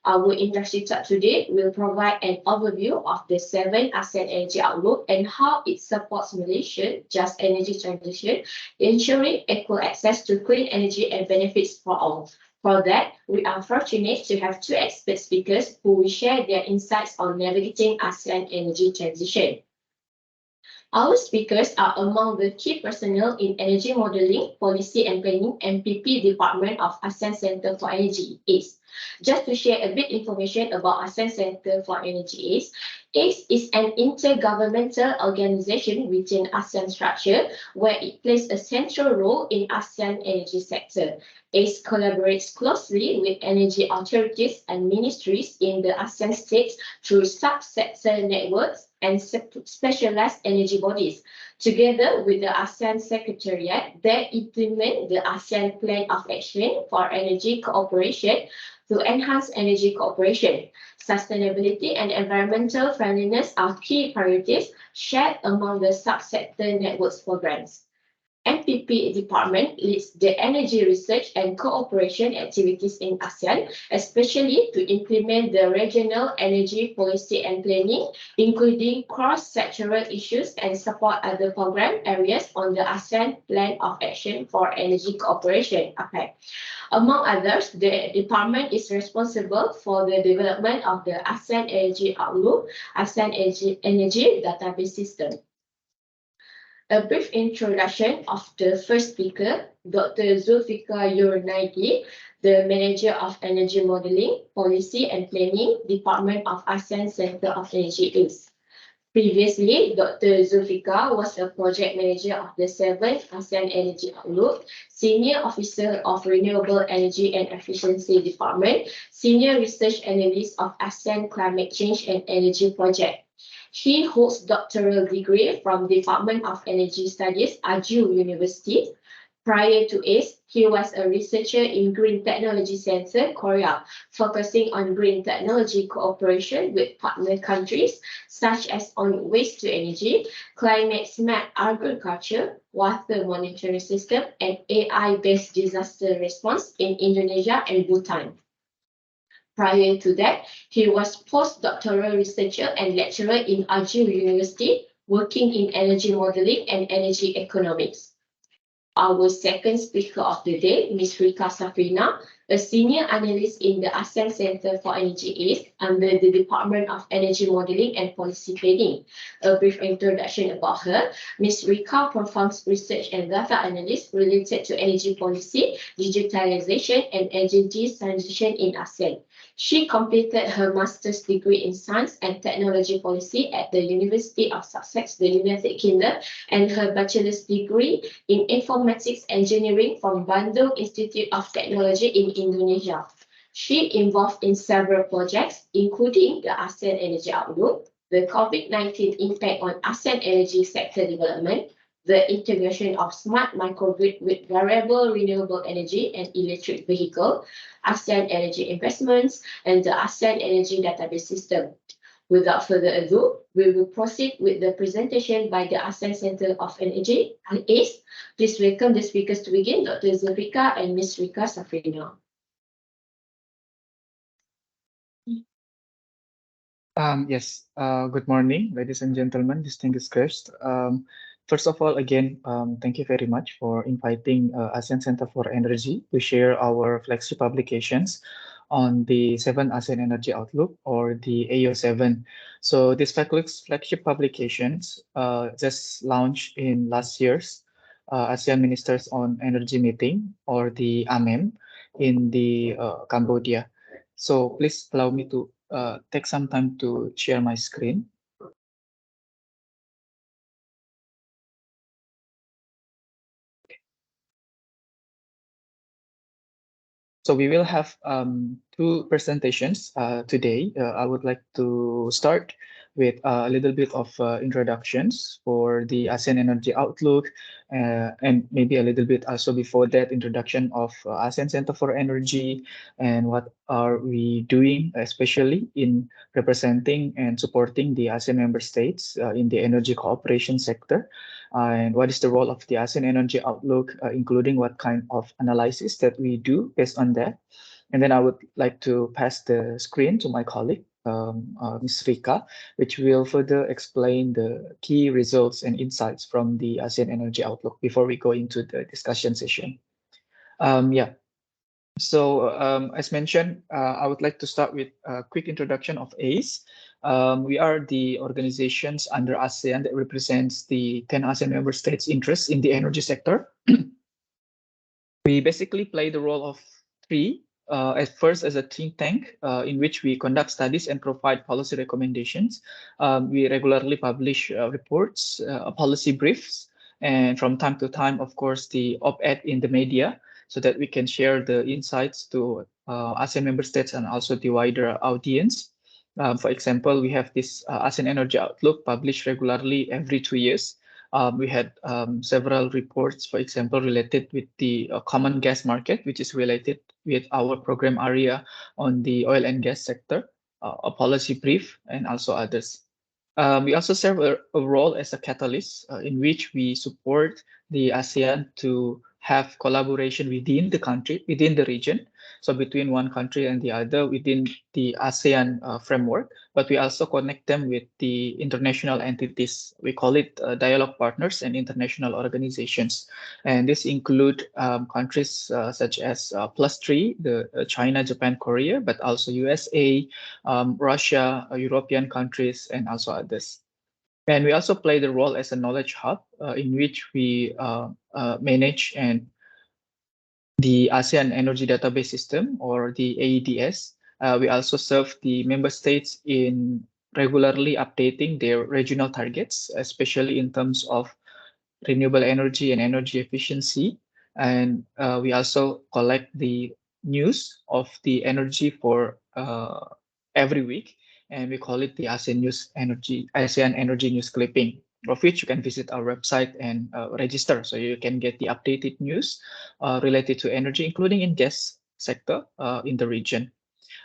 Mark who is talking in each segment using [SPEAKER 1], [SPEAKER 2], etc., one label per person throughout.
[SPEAKER 1] Our industry talk today will provide an overview of the 7 ASEAN Energy Outlook and how it supports Malaysia's just energy transition, ensuring equal access to clean energy and benefits for all. For that, we are fortunate to have 2 expert speakers who will share their insights on navigating ASEAN energy transition. Our speakers are among the key personnel in Energy Modelling, Policy and Planning, MPP Department of ASEAN Center for Energy, ACE. Just to share a bit information about ASEAN Center for Energy, ACE. ACE is an intergovernmental organization within ASEAN structure where it plays a central role in ASEAN energy sector. ACE collaborates closely with energy authorities and ministries in the ASEAN states through sub-sector networks and specialized energy bodies. Together with the ASEAN Secretariat, they implement the ASEAN Plan of Action for Energy Cooperation to enhance energy cooperation. Sustainability and environmental friendliness are key priorities shared among the sub-sector networks programs. MPP department leads the energy research and cooperation activities in ASEAN, especially to implement the regional energy policy and planning, including cross-sectoral issues and support other program areas on the ASEAN Plan of Action for Energy Cooperation, APEC. Among others, the department is responsible for the development of the ASEAN Energy Outlook, ASEAN Energy Database System. A brief introduction of the first speaker, Dr. Zulfikar Yurnaidi, the Manager of Energy Modelling, Policy and Planning, Department of ASEAN Center of Energy East. Previously, Dr. Zulfikar was a project manager of the 7th ASEAN Energy Outlook, Senior Officer of Renewable Energy and Efficiency Department, Senior Research Analyst of ASEAN Climate Change and Energy Project. He holds doctoral degree from Department of Energy Studies, Aju University. Prior to ACE, he was a researcher in Green Technology Center, Korea, focusing on green technology cooperation with partner countries, such as on waste to energy, climate-smart agriculture, water monitoring system, and AI-based disaster response in Indonesia and Bhutan. Prior to that, he was postdoctoral researcher and lecturer in Aju University, working in energy modeling and energy economics. Our second speaker of the day, Ms. Rika Safrina, a senior analyst in the ASEAN Center for Energy East under the Department of Energy Modeling and Policy Planning. A brief introduction about her. Ms. Rika performs research and data analysis related to energy policy, digitalization, and energy transition in ASEAN. She completed her master's degree in science and technology policy at the University of Sussex, the United Kingdom, and her bachelor's degree in informatics engineering from Bandung Institute of Technology in Indonesia. She involved in several projects, including the ASEAN Energy Outlook, the COVID-19 impact on ASEAN energy sector development, the integration of smart microgrid with variable renewable energy and electric vehicle, ASEAN energy investments, and the ASEAN Energy Database System. Without further ado, we will proceed with the presentation by the ASEAN Center of Energy, ACE. Please welcome the speakers to begin, Dr. Zulfikar and Ms. Rika Safrina.
[SPEAKER 2] Yes, good morning, ladies and gentlemen, distinguished guests. First of all, again, thank you very much for inviting ASEAN Center for Energy to share our flagship publications on the 7 ASEAN Energy Outlook, or the AO7. So these flagship publications just launched in last year's ASEAN Ministers on Energy meeting, or the AMEM, in the Cambodia. So please allow me to take some time to share my screen. So we will have 2 presentations today. I would like to start with a little bit of introductions for the ASEAN Energy Outlook, and maybe a little bit also before that, introduction of ASEAN Center for Energy and what are we doing, especially in representing and supporting the ASEAN member states in the energy cooperation sector. And what is the role of the ASEAN Energy Outlook, including what kind of analysis that we do based on that. And then I would like to pass the screen to my colleague, Ms. Rika, which will further explain the key results and insights from the ASEAN Energy Outlook before we go into the discussion session. Yeah, so as mentioned, I would like to start with a quick introduction of ACE. We are the organizations under ASEAN that represents the 10 ASEAN member states' interests in the energy sector. We basically play the role of three. At first, as a think tank in which we conduct studies and provide policy recommendations. We regularly publish reports, policy briefs, and from time to time, of course, the op-ed in the media so that we can share the insights to ASEAN member states and also the wider audience. For example, we have this ASEAN Energy Outlook published regularly every 2 years. We had several reports, for example, related with the common gas market, which is related with our program area on the oil and gas sector, a policy brief, and also others. We also serve a role as a catalyst in which we support the ASEAN to have collaboration within the country, within the region, so between one country and the other within the ASEAN framework, but we also connect them with the international entities. We call it dialogue partners and international organizations. And this include countries such as +3, the China, Japan, Korea, but also USA, Russia, European countries, and also others. And we also play the role as a knowledge hub in which we manage and the ASEAN Energy Database System, or the AEDS. We also serve the member states in regularly updating their regional targets, especially in terms of renewable energy and energy efficiency. And we also collect the news of the energy for every week, and we call it the ASEAN Energy News Clipping, of which you can visit our website and register, so you can get the updated news related to energy, including in gas sector in the region.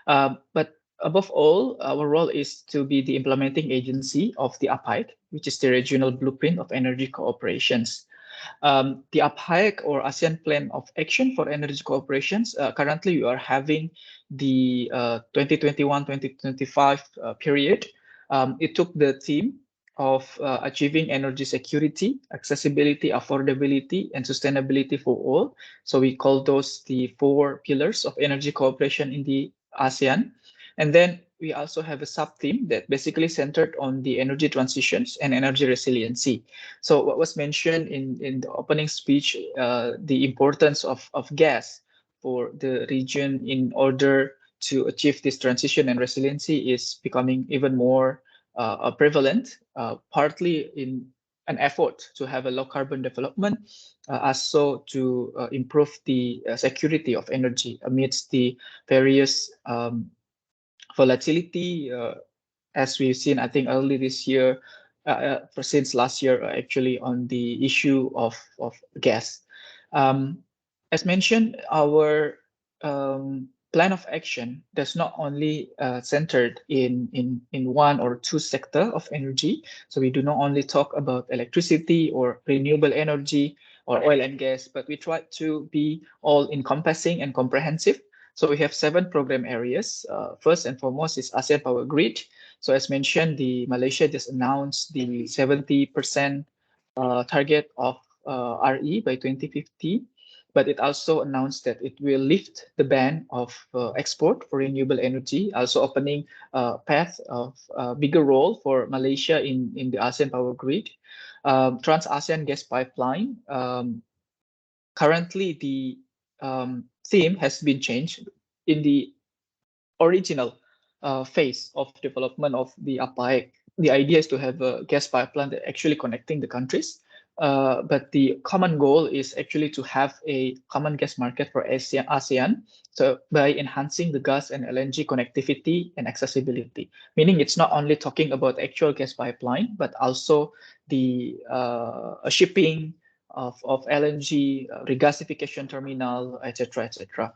[SPEAKER 2] But above all, our role is to be the implementing agency of the APAIC, which is the regional blueprint of energy cooperations. The APAIC, or ASEAN Plan of Action for Energy Cooperations, currently we are having the 2021-2025 period. It took the theme of achieving energy security, accessibility, affordability, and sustainability for all. So we call those the 4 pillars of energy cooperation in the ASEAN. And then we also have a sub-theme that basically centered on the energy transitions and energy resiliency. So what was mentioned in the opening speech, the importance of gas for the region in order to achieve this transition and resiliency is becoming even more prevalent, partly in an effort to have a low carbon development, also to improve the security of energy amidst the various volatility, as we've seen, I think, early this year, since last year, actually, on the issue of gas. As mentioned, our plan of action does not only centered in one or two sector of energy. So we do not only talk about electricity or renewable energy or oil and gas, but we try to be all encompassing and comprehensive. So we have 7 program areas. First and foremost is ASEAN Power Grid. So as mentioned, the Malaysia just announced the 70% target of RE by 2050, but it also announced that it will lift the ban of export for renewable energy, also opening a path of bigger role for Malaysia in the ASEAN Power Grid. Trans-ASEAN Gas Pipeline. Currently, the theme has been changed. In the original phase of development of the APAIC, the idea is to have a gas pipeline that actually connecting the countries. But the common goal is actually to have a common gas market for ASEAN. So by enhancing the gas and LNG connectivity and accessibility, meaning it's not only talking about actual gas pipeline, but also the shipping of LNG, regasification terminal, etc., etc.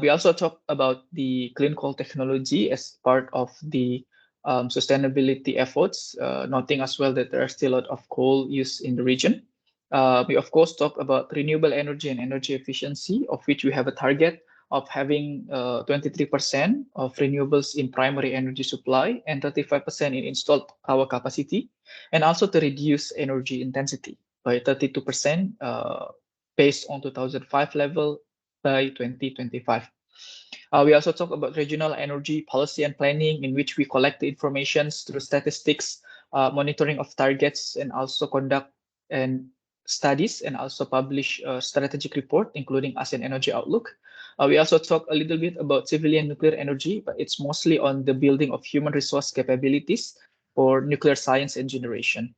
[SPEAKER 2] We also talk about the clean coal technology as part of the sustainability efforts, noting as well that there are still a lot of coal use in the region. We of course talk about renewable energy and energy efficiency, of which we have a target of having 23% of renewables in primary energy supply and 35% in installed power capacity, and also to reduce energy intensity by 32% based on 2005 level by 2025. We also talk about regional energy policy and planning, in which we collect the information through statistics, monitoring of targets, and also conduct and studies and also publish a strategic report, including ASEAN Energy Outlook. We also talk a little bit about civilian nuclear energy, but it's mostly on the building of human resource capabilities for nuclear science and generation.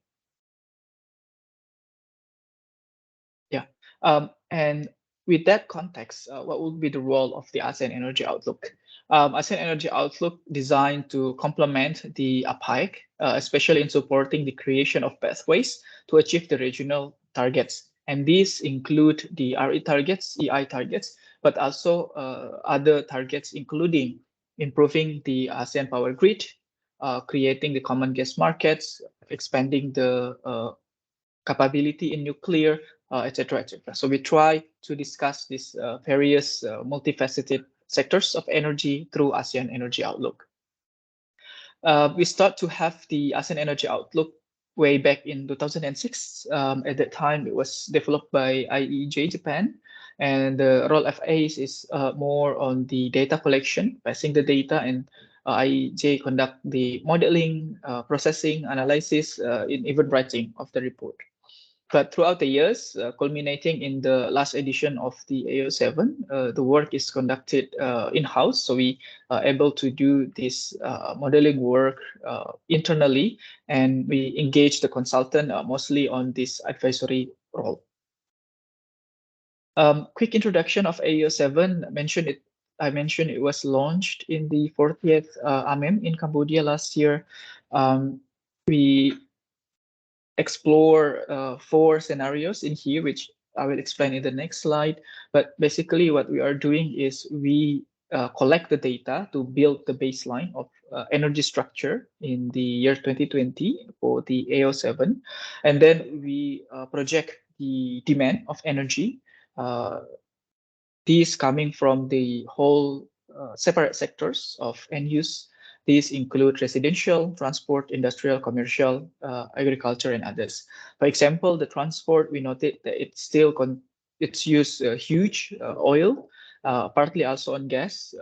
[SPEAKER 2] Yeah. And with that context, what would be the role of the ASEAN Energy Outlook? ASEAN Energy Outlook designed to complement the APIC, especially in supporting the creation of pathways to achieve the regional targets. And these include the RE targets, EI targets, but also other targets, including improving the ASEAN power grid, creating the common gas markets, expanding the capability in nuclear, etc., etc. So we try to discuss these various multifaceted sectors of energy through ASEAN Energy Outlook. We start to have the ASEAN Energy Outlook way back in 2006. At that time, it was developed by IEJ Japan, and the role of ACE is more on the data collection, passing the data, and IEJ conduct the modeling, processing, analysis, in even writing of the report. But throughout the years, culminating in the last edition of the AO7, the work is conducted in-house. So we are able to do this modeling work internally, and we engage the consultant mostly on this advisory role. Quick introduction of AO7. I mentioned it was launched in the 40th AMEM in Cambodia last year. We explore 4 scenarios in here, which I will explain in the next slide. But basically what we are doing is we collect the data to build the baseline of energy structure in the year 2020 for the AO7. And then we project the demand of energy. These coming from the whole separate sectors of end use. These include residential, transport, industrial, commercial, agriculture, and others. For example, the transport, we noted that it's used huge oil, partly also on gas,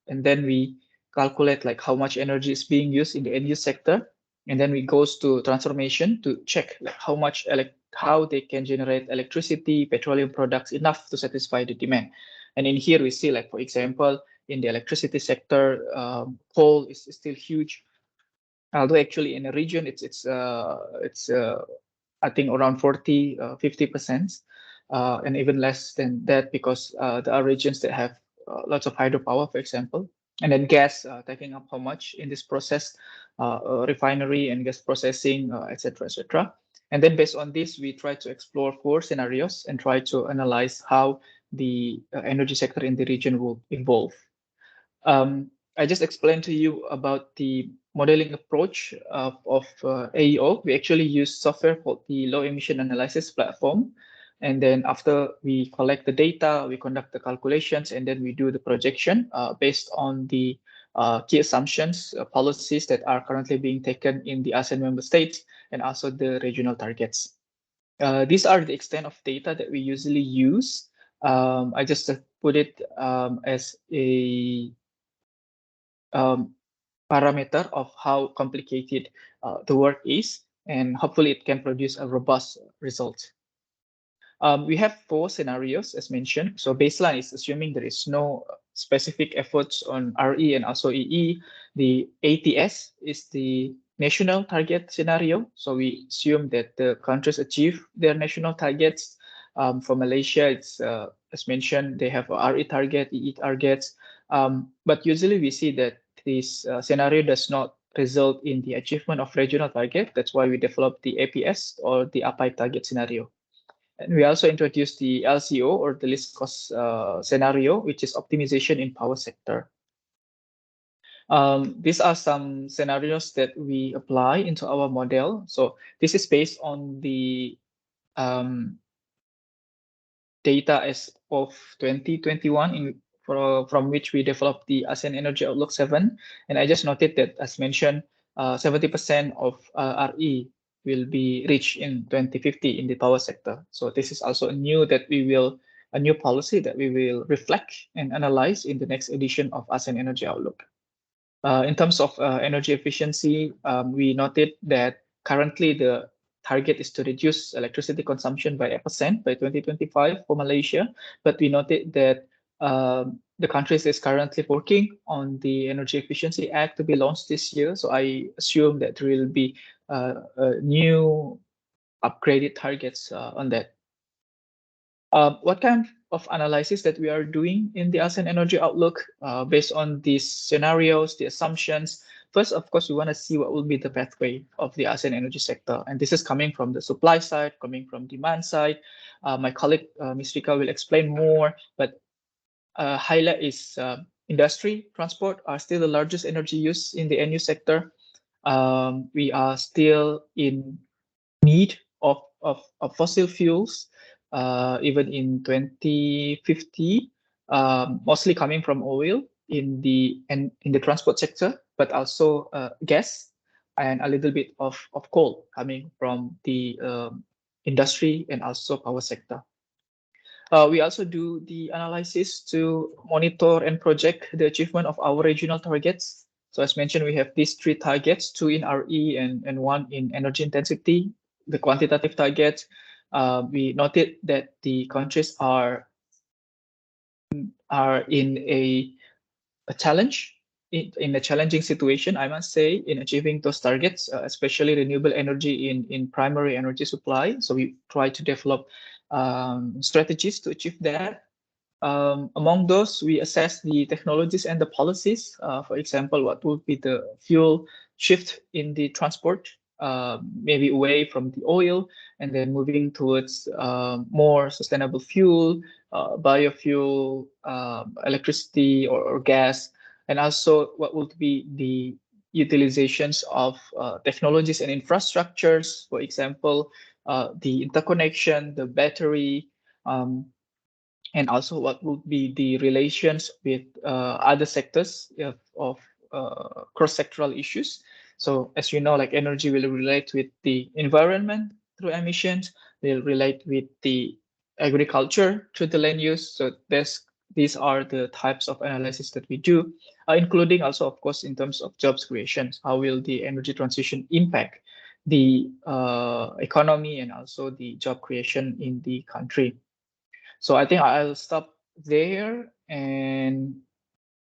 [SPEAKER 2] and then we calculate like how much energy is being used in the end use sector, and then we goes to transformation to check like how they can generate electricity, petroleum products enough to satisfy the demand. And in here we see, like, for example, in the electricity sector, coal is still huge. Although actually in the region it's I think around 50%, and even less than that, because there are regions that have lots of hydropower, for example. And then gas taking up how much in this process, refinery and gas processing, etc., etc. And then based on this, we try to explore 4 scenarios and try to analyze how the energy sector in the region will evolve. I just explained to you about the modeling approach of AEO. We actually use software called the low emission analysis platform. And then after we collect the data, we conduct the calculations, and then we do the projection based on the key assumptions, policies that are currently being taken in the ASEAN member states, and also the regional targets. These are the extent of data that we usually use. I just put it as a parameter of how complicated the work is, and hopefully it can produce a robust result. We have 4 scenarios as mentioned. So baseline is assuming there is no specific efforts on RE and also EE. The ATS is the national target scenario. So we assume that the countries achieve their national targets. For Malaysia, it's as mentioned, they have a RE target, EE targets. But usually we see that this scenario does not result in the achievement of regional target. That's why we developed the APS, or the API target scenario. And we also introduced the LCO, or the least cost scenario, which is optimization in power sector. These are some scenarios that we apply into our model. So this is based on the data as of 2021, from which we developed the ASEAN Energy Outlook 7. And I just noted that, as mentioned, 70% of RE will be reached in 2050 in the power sector. So this is also a new policy that we will reflect and analyze in the next edition of ASEAN Energy Outlook. In terms of energy efficiency, we noted that currently the target is to reduce electricity consumption by 8% by 2025 for Malaysia, but we noted that the country is currently working on the Energy Efficiency Act to be launched this year. So I assume that there will be new upgraded targets on that. What kind of analysis that we are doing in the ASEAN Energy Outlook based on these scenarios, the assumptions? First, of course, we want to see what will be the pathway of the ASEAN energy sector. And this is coming from the supply side, coming from demand side. My colleague, Ms. Rika, will explain more, but highlight is industry, transport are still the largest energy use in the NU sector. We are still in need of fossil fuels, even in 2050, mostly coming from oil in the transport sector, but also gas and a little bit of coal coming from the industry and also power sector. We also do the analysis to monitor and project the achievement of our regional targets. So as mentioned, we have these 3 targets, 2 in RE and 1 in energy intensity. The quantitative targets, we noted that the countries are in a challenge, in a challenging situation, I must say, in achieving those targets, especially renewable energy in primary energy supply. So we try to develop strategies to achieve that. Among those, we assess the technologies and the policies. For example, what would be the fuel shift in the transport, maybe away from the oil, and then moving towards more sustainable fuel, biofuel, electricity or gas, and also what would be the utilizations of technologies and infrastructures, for example, the interconnection, the battery, and also what would be the relations with other sectors of cross-sectoral issues. So as you know, like energy will relate with the environment through emissions, will relate with the agriculture through the land use. So these are the types of analysis that we do, including also, of course, in terms of jobs creation. How will the energy transition impact the economy and also the job creation in the country? So I think I'll stop there, and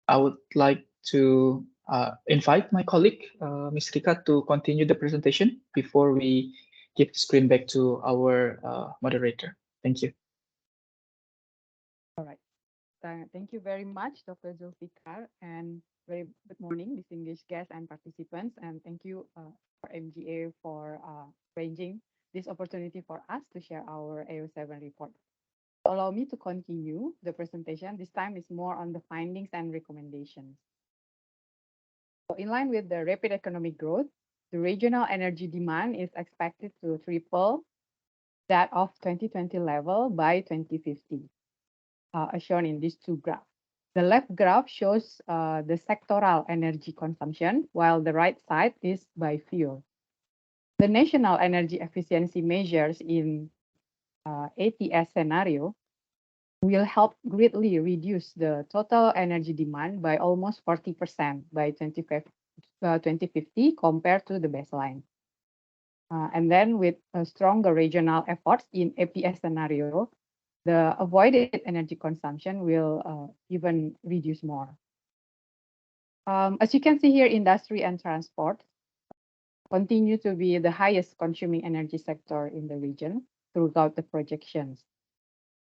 [SPEAKER 2] I would like to invite my colleague, Ms. Rika, to continue the presentation before we give the screen back to our moderator. Thank you.
[SPEAKER 3] All right. Thank you very much, Dr. Zulfikar, and very good morning, distinguished guests and participants. And thank you for MGA for arranging this opportunity for us to share our AO7 report. Allow me to continue the presentation. This time is more on the findings and recommendations. So in line with the rapid economic growth, the regional energy demand is expected to triple that of 2020 level by 2050, as shown in these 2 graphs. The left graph shows the sectoral energy consumption, while the right side is by fuel. The national energy efficiency measures in ATS scenario will help greatly reduce the total energy demand by almost 40% by 2050 compared to the baseline. And then with stronger regional efforts in APS scenario, the avoided energy consumption will even reduce more. As you can see here, industry and transport continue to be the highest consuming energy sector in the region throughout the projections.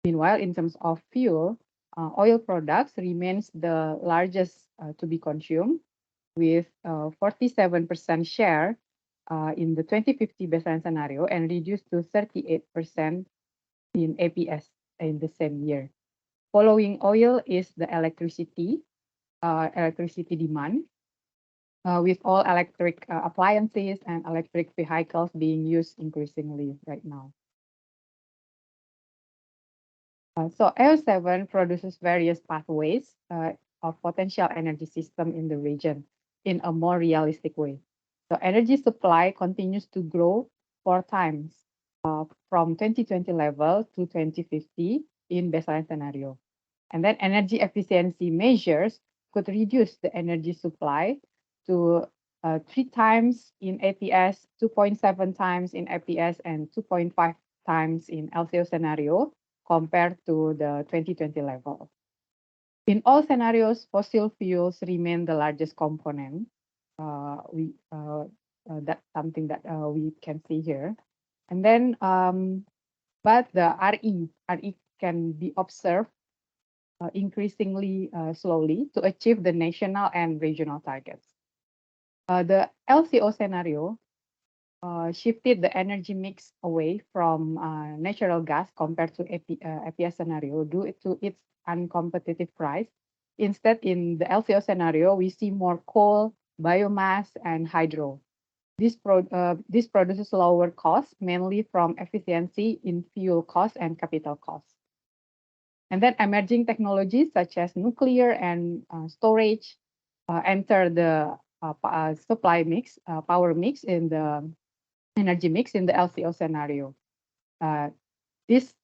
[SPEAKER 3] Meanwhile, in terms of fuel, oil products remains the largest to be consumed, with 47% share in the 2050 baseline scenario and reduced to 38% in APS in the same year. Following oil is the electricity demand, with all electric appliances and electric vehicles being used increasingly right now. So AO7 produces various pathways of potential energy system in the region in a more realistic way. So energy supply continues to grow 4 times from 2020 level to 2050 in baseline scenario. And then energy efficiency measures could reduce the energy supply to 3 times in APS, 2.7 times in APS, and 2.5 times in LCO scenario compared to the 2020 level. In all scenarios, fossil fuels remain the largest component. That's something that we can see here. And then, but the RE can be observed increasingly slowly to achieve the national and regional targets. The LCO scenario shifted the energy mix away from natural gas compared to APS scenario due to its uncompetitive price. Instead, in the LCO scenario, we see more coal, biomass, and hydro. This produces lower costs, mainly from efficiency in fuel costs and capital costs. And then emerging technologies such as nuclear and storage enter the supply mix, power mix in the energy mix in the LCO scenario. These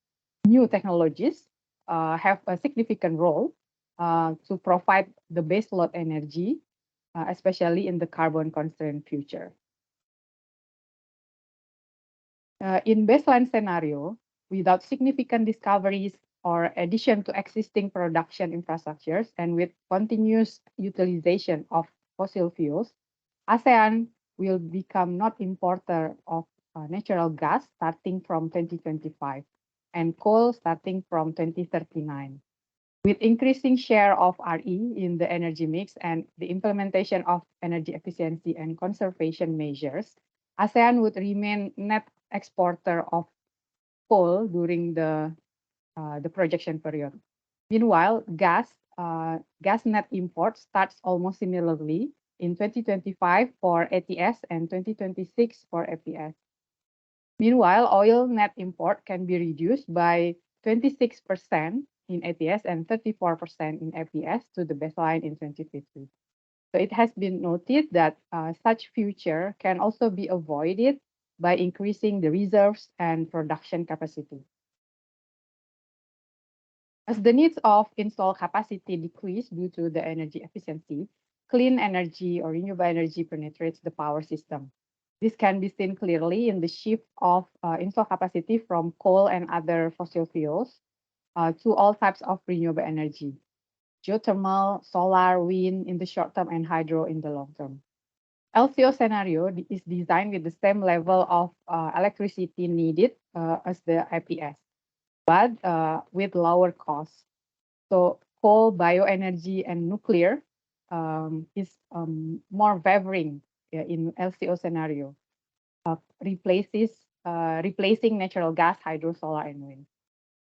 [SPEAKER 3] new technologies have a significant role to provide the baseload energy, especially in the carbon constrained future. In baseline scenario, without significant discoveries or addition to existing production infrastructures and with continuous utilization of fossil fuels, ASEAN will become not importer of natural gas starting from 2025 and coal starting from 2039. With increasing share of RE in the energy mix and the implementation of energy efficiency and conservation measures, ASEAN would remain net exporter of coal during the projection period. Meanwhile, gas net import starts almost similarly in 2025 for ATS and 2026 for APS. Meanwhile, oil net import can be reduced by 26% in ATS and 34% in APS to the baseline in 2050. So it has been noted that such future can also be avoided by increasing the reserves and production capacity. As the needs of installed capacity decrease due to the energy efficiency, clean energy or renewable energy penetrates the power system. This can be seen clearly in the shift of installed capacity from coal and other fossil fuels to all types of renewable energy, geothermal, solar, wind in the short term, and hydro in the long term. LCO scenario is designed with the same level of electricity needed as the IPS, but with lower costs. So coal, bioenergy, and nuclear is more favoring in LCO scenario, replacing natural gas, hydro, solar, and wind.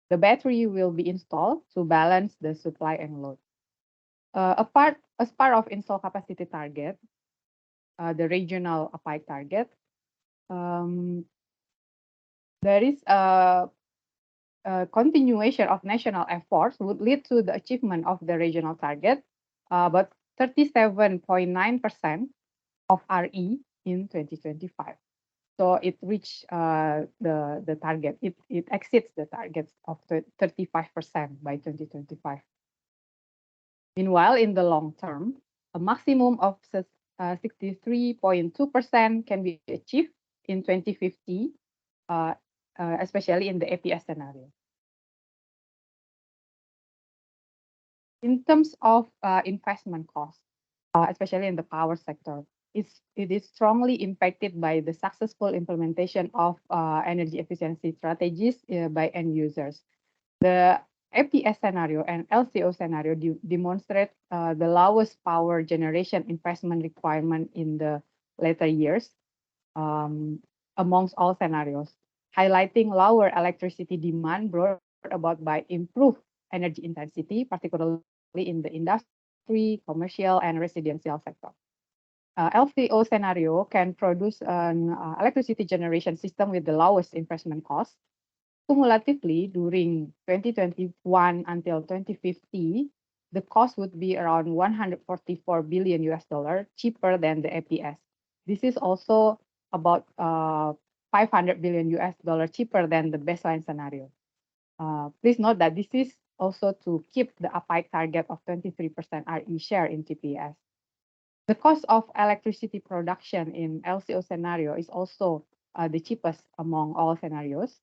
[SPEAKER 3] The battery will be installed to balance the supply and load. As part of install capacity target, the regional APAIC target, there is a continuation of national efforts would lead to the achievement of the regional target, but 37.9% of RE in 2025. So it reached the target. It exceeds the targets of 35% by 2025. Meanwhile, in the long term, a maximum of 63.2% can be achieved in 2050, especially in the APS scenario. In terms of investment costs, especially in the power sector, it is strongly impacted by the successful implementation of energy efficiency strategies by end users. The APS scenario and LCO scenario demonstrate the lowest power generation investment requirement in the later years amongst all scenarios, highlighting lower electricity demand brought about by improved energy intensity, particularly in the industry, commercial, and residential sector. LCO scenario can produce an electricity generation system with the lowest investment cost, Cumulatively, during 2021 until 2050, the cost would be around 144 billion US dollar, cheaper than the APS. This is also about 500 billion US dollar cheaper than the baseline scenario. Please note that this is also to keep the APAIC target of 23% RE share in TPS. The cost of electricity production in LCO scenario is also the cheapest among all scenarios.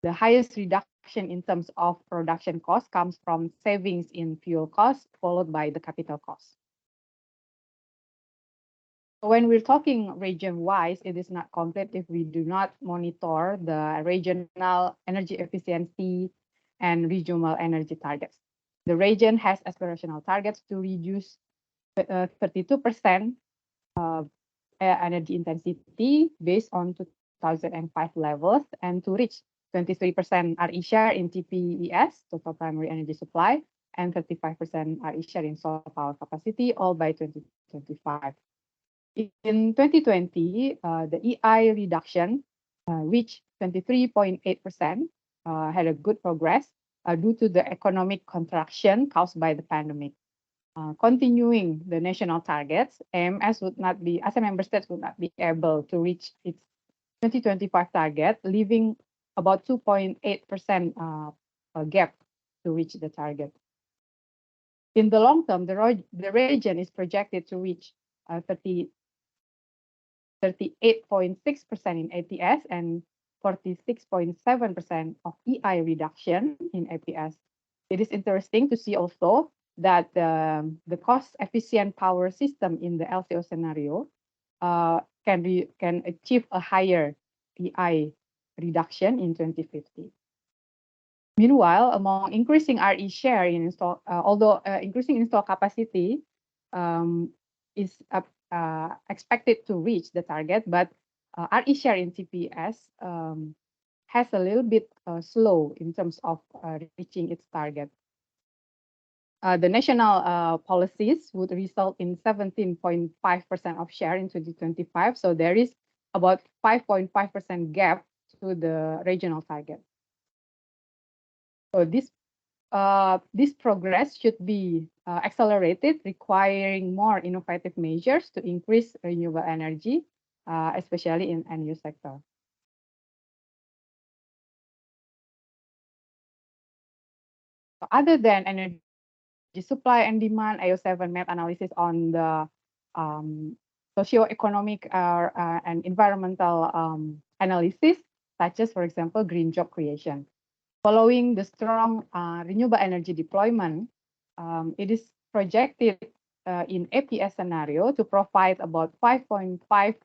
[SPEAKER 3] The highest reduction in terms of production cost comes from savings in fuel costs, followed by the capital cost. When we're talking region-wise, it is not complete if we do not monitor the regional energy efficiency and renewable energy targets. The region has aspirational targets to reduce 32% energy intensity based on 2005 levels and to reach 23% RE share in TPES, total primary energy supply, and 35% RE share in solar power capacity, all by 2025. In 2020, the EI reduction reached 23.8%, had a good progress due to the economic contraction caused by the pandemic. Continuing the national targets, AMS would not be, as a member states would not be able to reach its 2025 target, leaving about 2.8% gap to reach the target. In the long term, the region is projected to reach 38.6% in APS and 46.7% of EI reduction in APS. It is interesting to see also that the cost-efficient power system in the LCO scenario can achieve a higher EI reduction in 2050. Meanwhile, among increasing RE share in install, although increasing install capacity is expected to reach the target, but RE share in TPS has a little bit slow in terms of reaching its target. The national policies would result in 17.5% of share in 2025. So there is about 5.5% gap to the regional target. So this progress should be accelerated, requiring more innovative measures to increase renewable energy, especially in end-use sector. Other than energy supply and demand, AO7 made analysis on the socio-economic and environmental analysis, such as, for example, green job creation. Following the strong renewable energy deployment, it is projected in APS scenario to provide about 5.5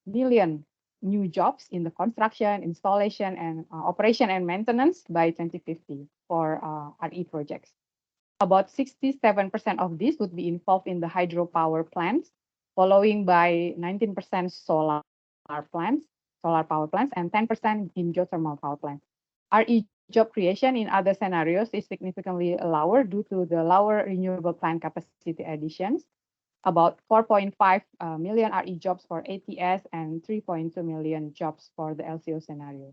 [SPEAKER 3] million new jobs in the construction, installation, and operation and maintenance by 2050 for RE projects. About 67% of this would be involved in the hydropower plants, following by 19% solar power plants, and 10% in geothermal power plants. RE job creation in other scenarios is significantly lower due to the lower renewable plant capacity additions, about 4.5 million RE jobs for ATS and 3.2 million jobs for the LCO scenario.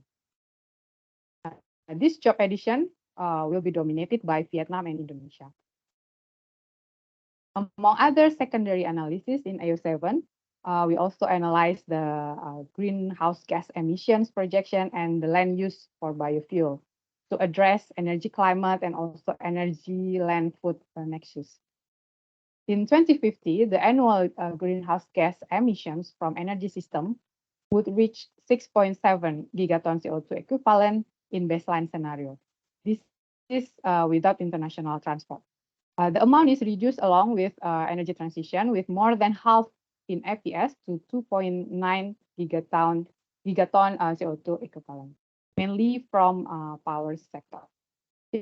[SPEAKER 3] This job addition will be dominated by Vietnam and Indonesia. Among other secondary analysis in AO7, we also analyzed the greenhouse gas emissions projection and the land use for biofuel to address energy climate and also energy land food nexus. In 2050, the annual greenhouse gas emissions from energy system would reach 6.7 gigaton CO2 equivalent in baseline scenario. This is without international transport. The amount is reduced along with energy transition, with more than half in APS to 2.9 gigaton CO2 equivalent, mainly from power sector.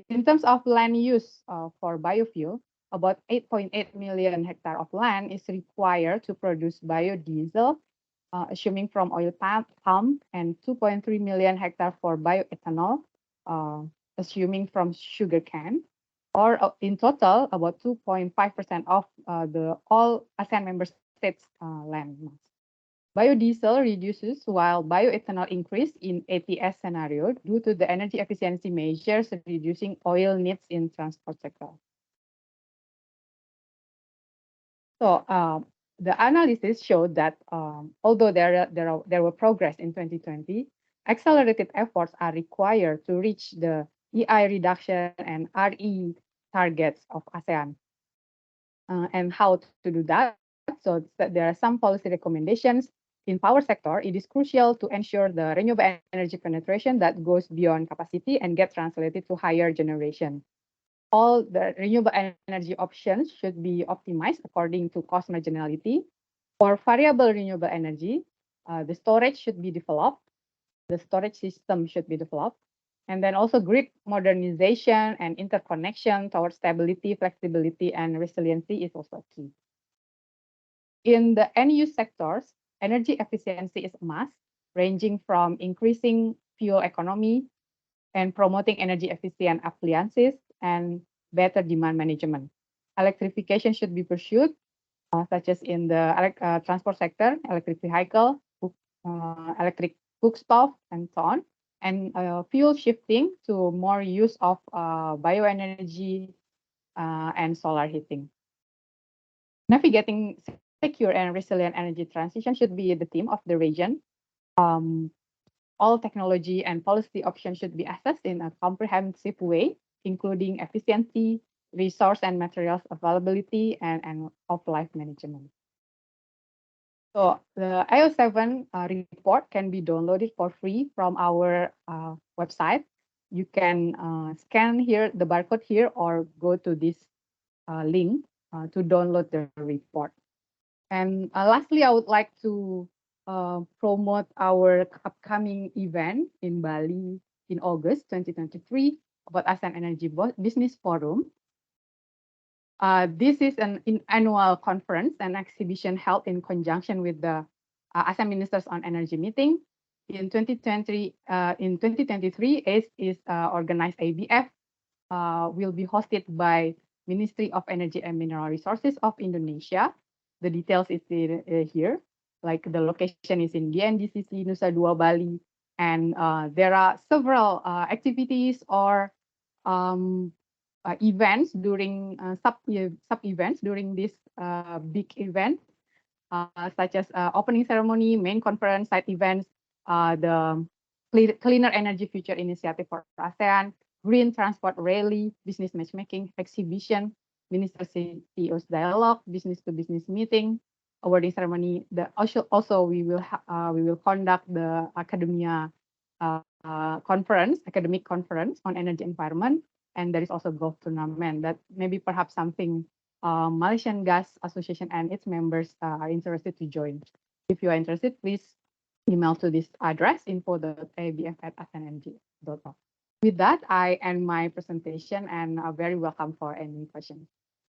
[SPEAKER 3] In terms of land use for biofuel, about 8.8 million hectare of land is required to produce biodiesel, assuming from oil palm, and 2.3 million hectare for bioethanol, assuming from sugarcane, or in total, about 2.5% of the all ASEAN member states land mass. Biodiesel reduces while bioethanol increase in ATS scenario due to the energy efficiency measures reducing oil needs in transport sector. So the analysis showed that although there were progress in 2020, accelerated efforts are required to reach the EI reduction and RE targets of ASEAN. And how to do that? So there are some policy recommendations. In power sector, it is crucial to ensure the renewable energy penetration that goes beyond capacity and get translated to higher generation. All the renewable energy options should be optimized according to cost marginality. For variable renewable energy, the storage should be developed. The storage system should be developed. And then also grid modernization and interconnection towards stability, flexibility, and resiliency is also key. In the end-use sectors, energy efficiency is a must, ranging from increasing fuel economy and promoting energy efficient appliances and better demand management. Electrification should be pursued, such as in the transport sector, electric vehicle, electric cook stove, and so on. And fuel shifting to more use of bioenergy and solar heating. Navigating secure and resilient energy transition should be the theme of the region. All technology and policy options should be assessed in a comprehensive way, including efficiency, resource and materials availability, and of-life management. So the IO7 report can be downloaded for free from our website. You can scan here the barcode here or go to this link to download the report. And lastly, I would like to promote our upcoming event in Bali in August 2023 about ASEAN Energy Business Forum. This is an annual conference and exhibition held in conjunction with the ASEAN Ministers on Energy meeting. In 2023, ACE is organized ABF, will be hosted by Ministry of Energy and Mineral Resources of Indonesia. The details is here, like the location is in GNDCC Nusa Dua Bali, and there are several activities or events during sub-events during this big event, such as opening ceremony, main conference, side events, the Cleaner Energy Future Initiative for ASEAN, Green Transport Rally, Business Matchmaking, Exhibition, Minister CEO's Dialogue, Business to Business Meeting, awarding ceremony. Also we will conduct the academia academic conference on energy environment, and there is also golf tournament. That maybe perhaps something Malaysian Gas Association and its members are interested to join. If you are interested, please email to this address info.abf@aseanenergy.org. With that, I end my presentation and are very welcome for any questions.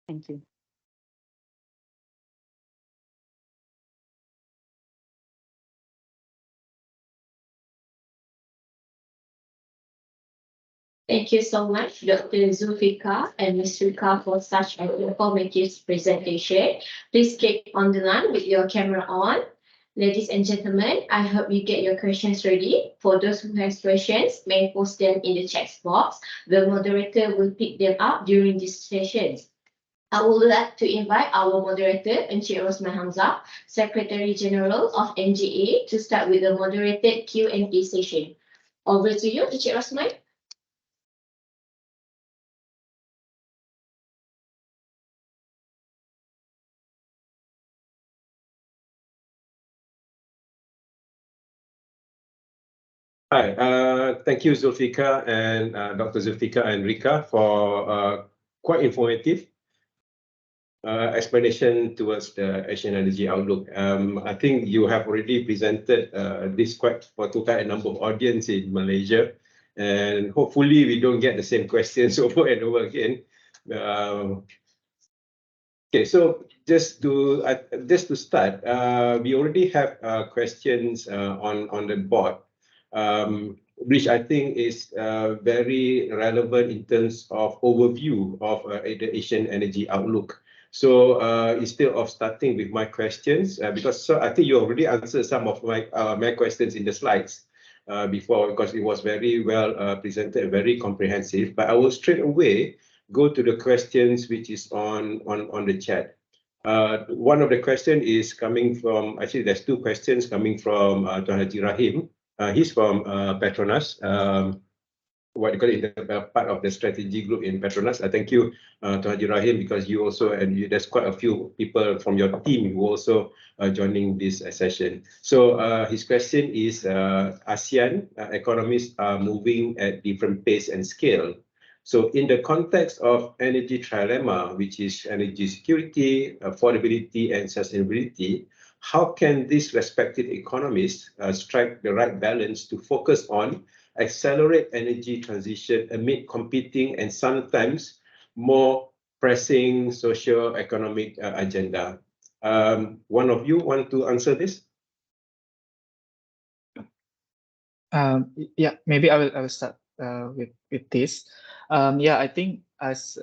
[SPEAKER 3] Thank you.
[SPEAKER 1] Thank you so much, Dr. Zulfikar and Ms. Rika, for such an informative presentation. Please keep on the line with your camera on. Ladies and gentlemen, I hope you get your questions ready. For those who have questions, may post them in the chat box. The moderator will pick them up during this session. I would like to invite our moderator, Encik Rosman Hamzah, Secretary General of MGA, to start with the moderated Q&A session. Over to you, Encik Rosman.
[SPEAKER 4] Hi, thank you, Zulfikar and Dr. Zulfikar and Rika for quite informative explanation towards the Asian Energy Outlook. I think you have already presented this for quite a number of audience in Malaysia, and hopefully we don't get the same questions over and over again. Okay, so just to start, we already have questions on the board. Which I think is very relevant in terms of overview of the Asian Energy Outlook. So instead of starting with my questions, because I think you already answered some of my questions in the slides before, because it was very well presented, very comprehensive. But I will straight away go to the questions which is on the chat. One of the question is coming from, actually there's two questions coming from Tuan Haji Rahim. He's from Petronas. What you call it, part of the strategy group in Petronas. I thank you, Tuan Haji Rahim, because you also, and there's quite a few people from your team who also joining this session. So his question is, ASEAN economies are moving at different pace and scale. So in the context of energy trilemma, which is energy security, affordability, and sustainability, how can these respective economies strike the right balance to focus on accelerate energy transition amid competing and sometimes more pressing socio-economic agenda? One of you want to answer this?
[SPEAKER 2] Yeah, maybe I will start with this. Yeah, I think as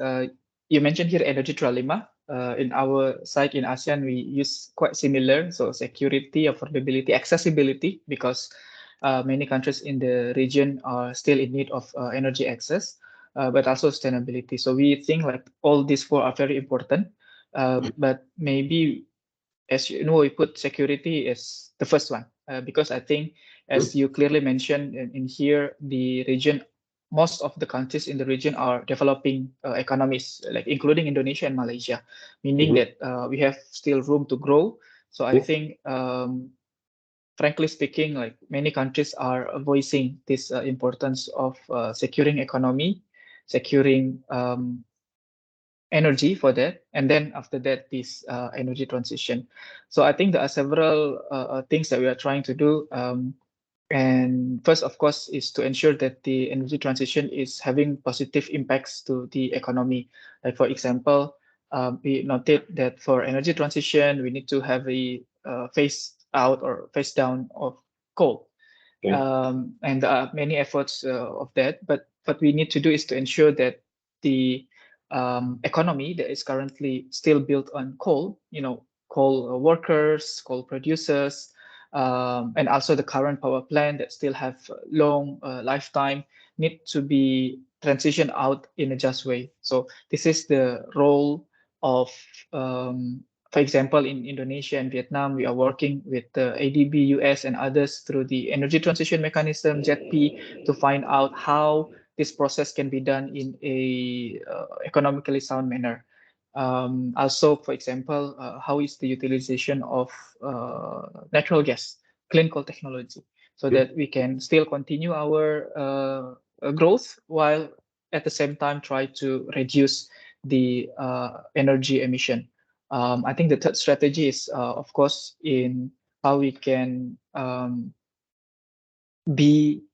[SPEAKER 2] you mentioned here, energy trilemma. In our side in ASEAN, we use quite similar. So security, affordability, accessibility, because many countries in the region are still in need of energy access, but also sustainability. So we think like all these four are very important. But maybe, as you know, we put security as the first one, because I think, as you clearly mentioned in here, the region, most of the countries in the region are developing economies, like including Indonesia and Malaysia, meaning that we have still room to grow. So I think, frankly speaking, like many countries are voicing this importance of securing economy, securing energy for that, and then after that, this energy transition. So I think there are several things that we are trying to do. And first, of course, is to ensure that the energy transition is having positive impacts to the economy. Like, for example, we noted that for energy transition, we need to have a phase out or phase down of coal.
[SPEAKER 4] Okay.
[SPEAKER 2] And there are many efforts of that. But what we need to do is to ensure that the economy that is currently still built on coal, coal workers, coal producers, and also the current power plant that still have long lifetime, need to be transitioned out in a just way. So this is the role of, for example, in Indonesia and Vietnam, we are working with the ADB, US, and others through the Energy Transition Mechanism, JETP, to find out how this process can be done in a economically sound manner. Also, for example, how is the utilization of natural gas, clean coal technology, so that we can still continue our growth while at the same time try to reduce the energy emission. I think the third strategy is, of course, in how we can be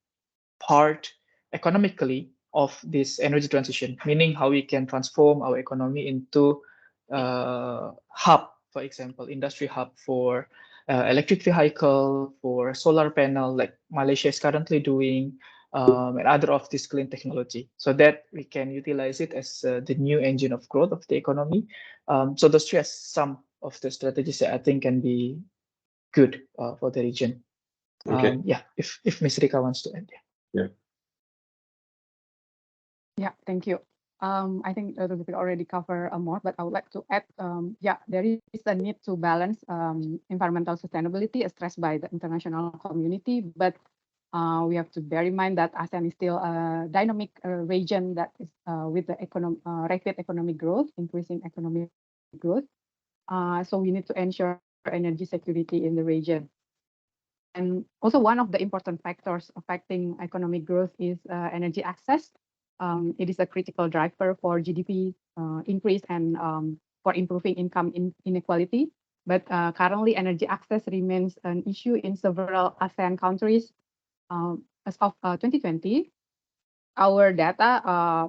[SPEAKER 2] part economically of this energy transition, meaning how we can transform our economy into hub, for example, industry hub for electric vehicle, for solar panel, like Malaysia is currently doing, and other of this clean technology, so that we can utilize it as the new engine of growth of the economy. So those three are some of the strategies that I think can be good for the region.
[SPEAKER 4] Okay.
[SPEAKER 2] Yeah, if Ms. Rika wants to add.
[SPEAKER 4] Yeah.
[SPEAKER 3] Yeah, thank you. I think we already cover more, but I would like to add, yeah, there is a need to balance environmental sustainability as stressed by the international community, but we have to bear in mind that ASEAN is still a dynamic region that is with the rapid economic growth, increasing economic growth. So we need to ensure energy security in the region. And also one of the important factors affecting economic growth is energy access. It is a critical driver for GDP increase and for improving income inequality. But currently, energy access remains an issue in several ASEAN countries. As of 2020, our data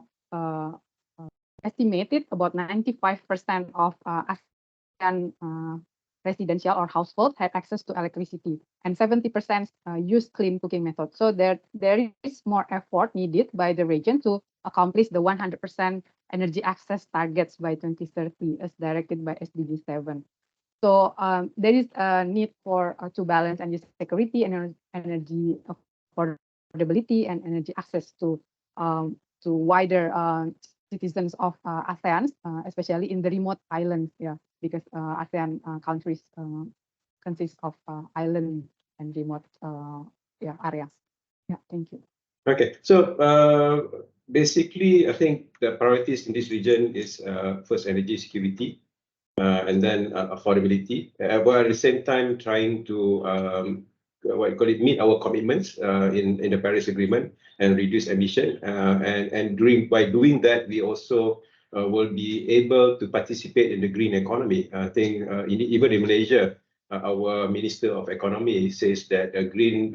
[SPEAKER 3] estimated about 95% of ASEAN residential or households had access to electricity, and 70% use clean cooking methods. So there is more effort needed by the region to accomplish the 100% energy access targets by 2030 as directed by SDG 7. So there is a need for to balance energy security and energy affordability and energy access to wider citizens of ASEAN, especially in the remote islands. Yeah, because ASEAN countries consist of island and remote areas. Yeah, thank you.
[SPEAKER 4] Okay, so basically, I think the priorities in this region is first energy security, and then affordability, but at the same time trying to meet our commitments in the Paris Agreement and reduce emission. And by doing that, we also will be able to participate in the green economy. I think even in Malaysia, our Minister of Economy says that green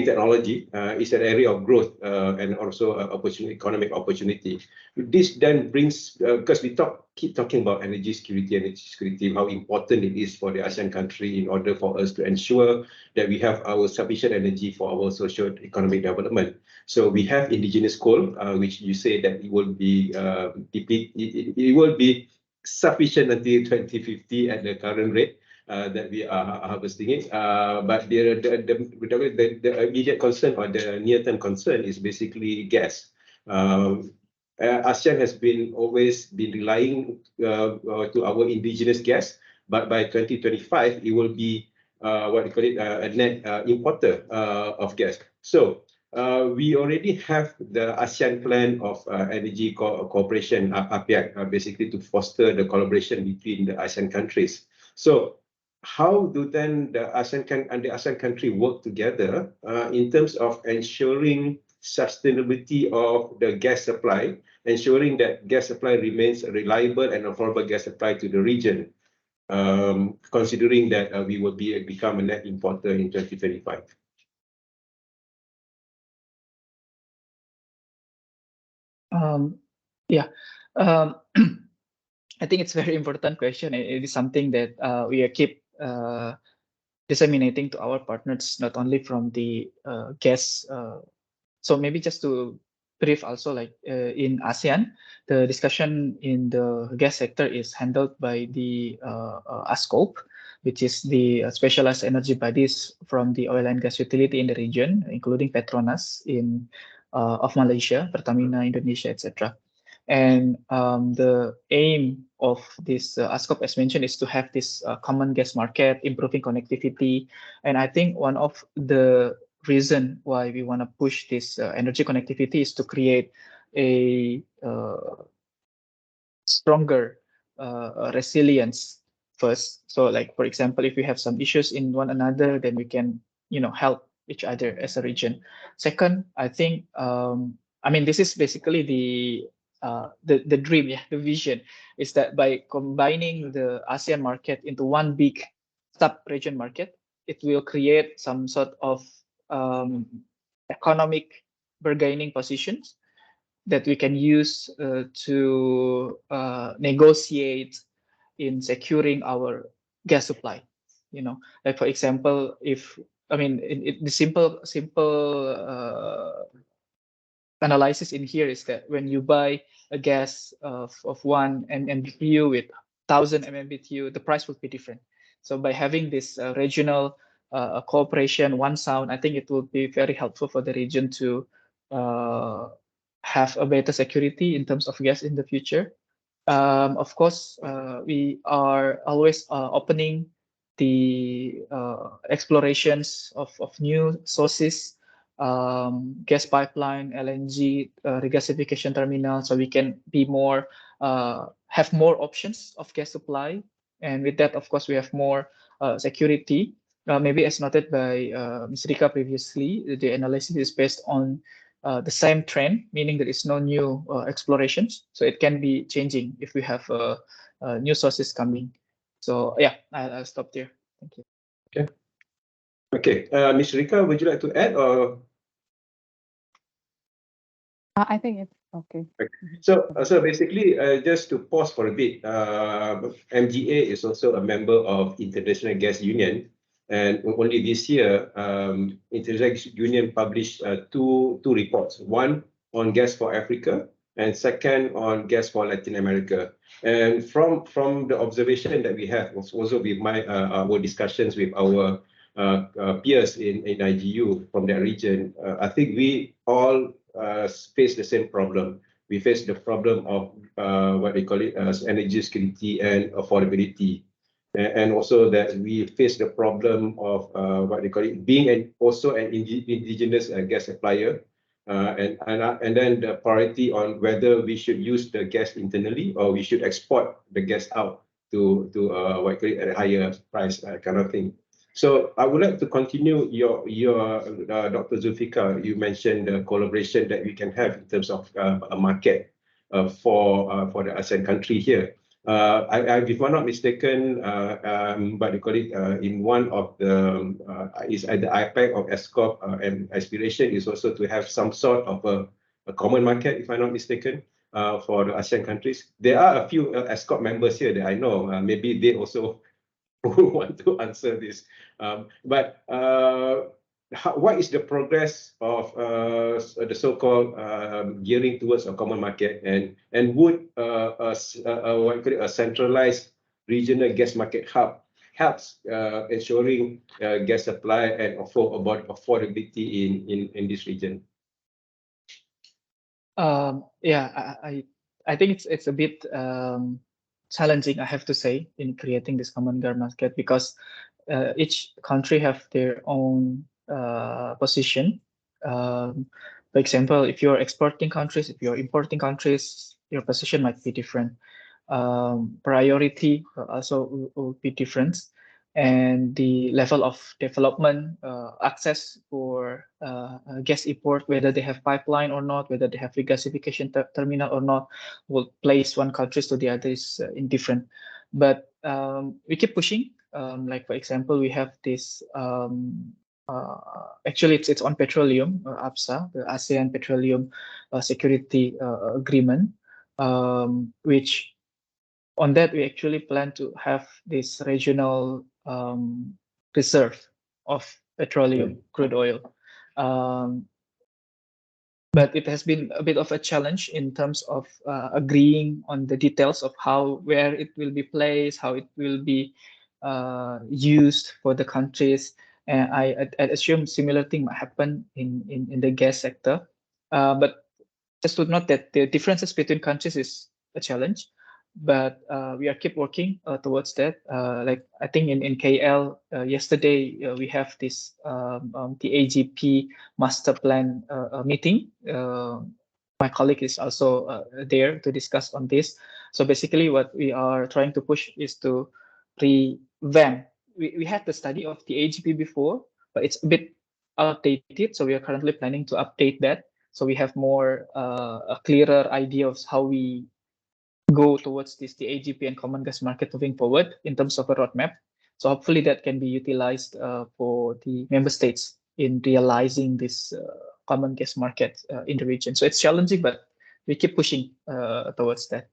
[SPEAKER 4] technology is an area of growth and also economic opportunity. This then brings, because we keep talking about energy security, how important it is for the ASEAN country in order for us to ensure that we have our sufficient energy for our socio-economic development. So we have indigenous coal, which you say that it will be sufficient until 2050 at the current rate that we are harvesting it. But the immediate concern or the near-term concern is basically gas. ASEAN has always been relying to our indigenous gas, but by 2025 it will be a net importer of gas. So we already have the ASEAN Plan of Energy Cooperation, APEC, basically to foster the collaboration between the ASEAN countries. So how do then the ASEAN country work together in terms of ensuring sustainability of the gas supply, ensuring that gas supply remains a reliable and affordable gas supply to the region, considering that we will become a net importer in 2035?
[SPEAKER 2] Yeah, I think it's a very important question. It is something that we keep disseminating to our partners, not only from the gas. So maybe just to brief also, like in ASEAN, the discussion in the gas sector is handled by the ASCOP, which is the specialized energy bodies from the oil and gas utility in the region, including Petronas of Malaysia, Pertamina Indonesia, etc. And the aim of this ASCOP, as mentioned, is to have this common gas market, improving connectivity. And I think one of the reason why we want to push this energy connectivity is to create a stronger resilience first. So like, for example, if we have some issues in one another, then we can, help each other as a region. Second, I think, this is basically the dream, the vision is that by combining the ASEAN market into one big sub-region market, it will create some sort of economic bargaining positions that we can use to negotiate in securing our gas supply. Like for example, the simple analysis in here is that when you buy a gas of 1 MMBTU with 1,000 MMBTU, the price will be different. So by having this regional cooperation, one sound, I think it will be very helpful for the region to have a better security in terms of gas in the future. Of course, we are always opening the explorations of new sources, gas pipeline, LNG, regasification terminal, so we can be more, have more options of gas supply. And with that, of course, we have more security. Maybe as noted by Ms. Rika previously, the analysis is based on the same trend, meaning there is no new explorations. So it can be changing if we have new sources coming. So yeah, I'll stop there. Thank you.
[SPEAKER 4] Okay. Okay, Ms. Rika, would you like to add or?
[SPEAKER 3] I think it's okay.
[SPEAKER 4] So basically, just to pause for a bit, MGA is also a member of International Gas Union, and only this year, International Gas Union published two reports. One on gas for Africa, and second on gas for Latin America. And from the observation that we have, also with our discussions with our peers in IGU from that region, I think we all face the same problem. We face the problem of what they call it as energy security and affordability. And also that we face the problem of what they call it being also an indigenous gas supplier, and then the priority on whether we should use the gas internally or we should export the gas out to what you call it at a higher price kind of thing. So I would like to continue your Dr. Zulfikar. You mentioned the collaboration that we can have in terms of a market for the ASEAN country here. If I'm not mistaken, what they call it in one of the is at the IPAC of ESCOP, and aspiration is also to have some sort of a common market, if I'm not mistaken, for the ASEAN countries. There are a few ESCOP members here that I know. Maybe they also who want to answer this. What is the progress of the so-called gearing towards a common market, and would a centralized regional gas market hub helps ensuring gas supply and affordability in this region?
[SPEAKER 2] Yeah, I think it's a bit challenging, I have to say, in creating this common gas market, because each country have their own position. For example, if you're exporting countries, if you're importing countries, your position might be different. Priority also will be different, and the level of development, access for gas import, whether they have pipeline or not, whether they have regasification terminal or not, will place one countries to the others in different. But we keep pushing. Like for example, we have this. Actually, it's on petroleum, APSA, the ASEAN Petroleum Security Agreement, which on that we actually plan to have this regional reserve of petroleum crude oil. But it has been a bit of a challenge in terms of agreeing on the details of where it will be placed, how it will be used for the countries. And I assume similar thing might happen in the gas sector. But just to note that the differences between countries is a challenge, but we are keep working towards that. Like I think in KL yesterday we have this the AGP master plan meeting. My colleague is also there to discuss on this. So basically what we are trying to push is to revamp. We had the study of the AGP before, but it's a bit outdated. So we are currently planning to update that, so we have more a clearer idea of how we go towards the AGP and common gas market moving forward in terms of a roadmap. So hopefully that can be utilized for the member states in realizing this common gas market in the region. So it's challenging, but we keep pushing towards that.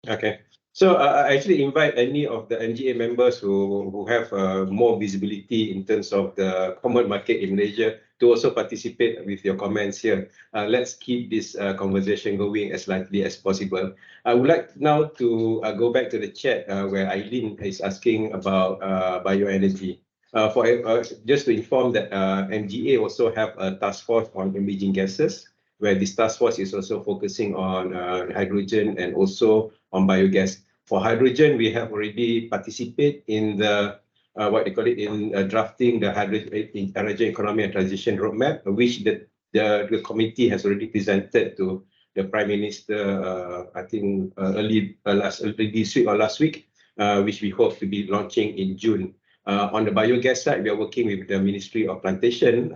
[SPEAKER 4] Okay. So I actually invite any of the NGA members who have more visibility in terms of the common market in Malaysia to also participate with your comments here. Let's keep this conversation going as lively as possible. I would like now to go back to the chat where Eileen is asking about bioenergy. Just to inform that MGA also have a task force on emerging gases, where this task force is also focusing on hydrogen and also on biogas. For hydrogen, we have already participated in the what they call it in drafting the hydrogen economy and transition roadmap, which the committee has already presented to the Prime Minister. I think early this week or last week, which we hope to be launching in June. On the biogas side, we are working with the Ministry of Plantation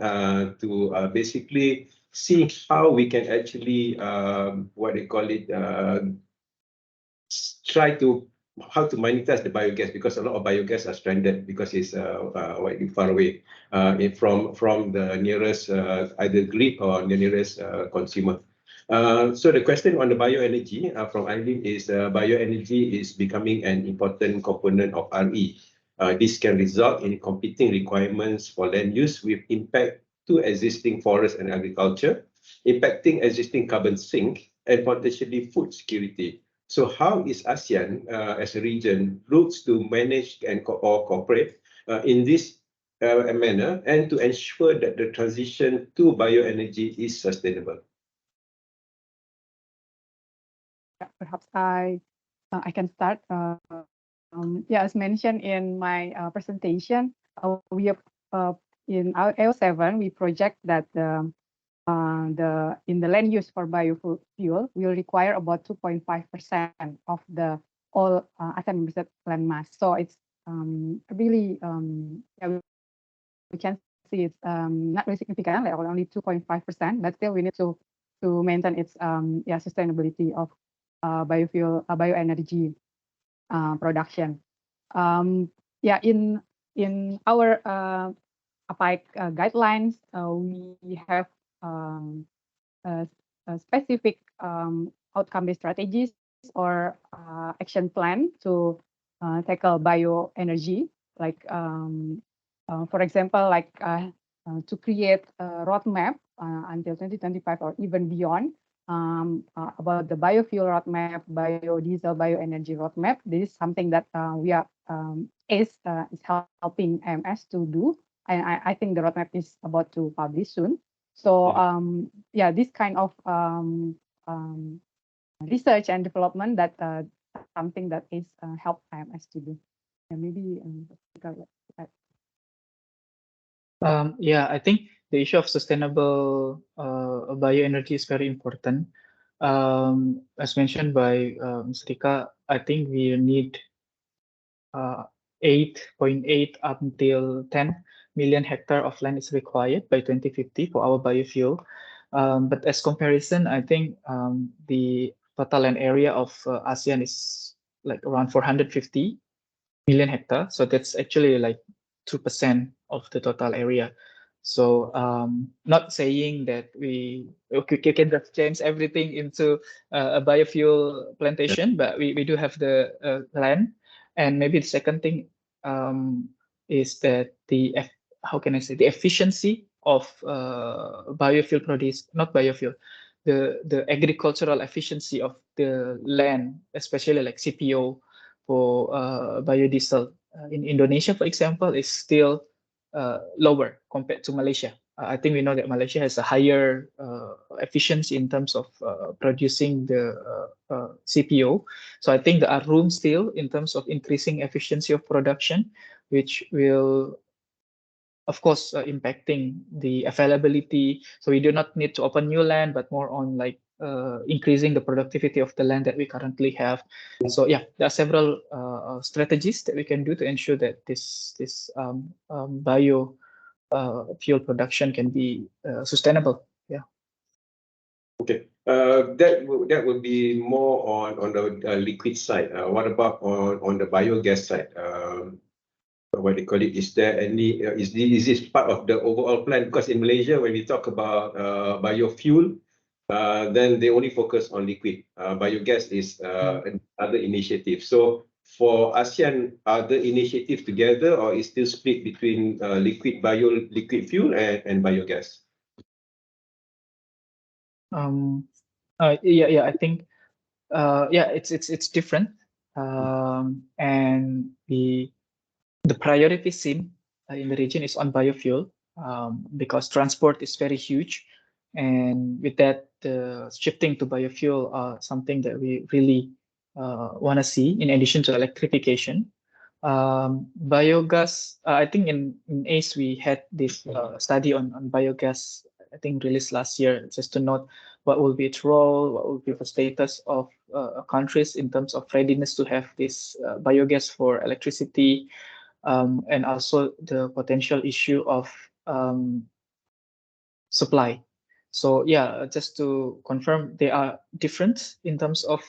[SPEAKER 4] to basically see how we can actually what they call it try to how to monetize the biogas, because a lot of biogas are stranded because it's far away from the nearest either grid or the nearest consumer. So the question on the bioenergy from Eileen is bioenergy is becoming an important component of RE. This can result in competing requirements for land use with impact to existing forest and agriculture, impacting existing carbon sink and potentially food security. So how is ASEAN as a region looks to manage and or cooperate in this manner and to ensure that the transition to bioenergy is sustainable?
[SPEAKER 3] Perhaps I can start. Yeah, as mentioned in my presentation, we have in our AO7 we project that in the land use for biofuel will require about 2.5% of the all ASEAN land mass. So it's really yeah, we can see it's not really significant, like only 2.5%, but still we need to maintain its yeah sustainability of biofuel bioenergy production. Yeah, in our APIC guidelines, we have a specific outcome-based strategies or action plan to tackle bioenergy, like for example, like to create a roadmap until 2025 or even beyond about the biofuel roadmap, biodiesel, bioenergy roadmap. This is something that we are is helping AMS to do. And I think the roadmap is about to publish soon. So yeah, this kind of research and development that something that is help AMS to do. And maybe
[SPEAKER 2] yeah, I think the issue of sustainable bioenergy is very important. As mentioned by Srika, I think we need 8.8 up until 10 million hectare of land is required by 2050 for our biofuel. But as comparison, I think the total land area of ASEAN is like around 450 million hectare. So that's actually like 2% of the total area. So not saying that we can just change everything into a biofuel plantation, but we do have the land. And maybe the second thing is that how can I say, the efficiency of biofuel produced, not biofuel, the agricultural efficiency of the land, especially like CPO for biodiesel in Indonesia, for example, is still lower compared to Malaysia. I think we know that Malaysia has a higher efficiency in terms of producing the CPO. So I think there are room still in terms of increasing efficiency of production, which will, of course, impacting the availability. So we do not need to open new land, but more on like increasing the productivity of the land that we currently have. So yeah, there are several strategies that we can do to ensure that this bio fuel production can be sustainable. Yeah.
[SPEAKER 4] Okay. That would be more on the liquid side. What about on the biogas side? What they call it? Is there any? Is this part of the overall plan? Because in Malaysia, when we talk about biofuel, then they only focus on liquid. Biogas is another initiative. So for ASEAN, are the initiatives together or is still split between liquid fuel and biogas?
[SPEAKER 2] Yeah, I think yeah, it's different, and the priority seen in the region is on biofuel because transport is very huge, and with that, shifting to biofuel are something that we really want to see in addition to electrification. Biogas, I think in ACE we had this study on biogas, I think released last year, just to note what will be its role, what will be the status of countries in terms of readiness to have this biogas for electricity, and also the potential issue of supply. So yeah, just to confirm, they are different in terms of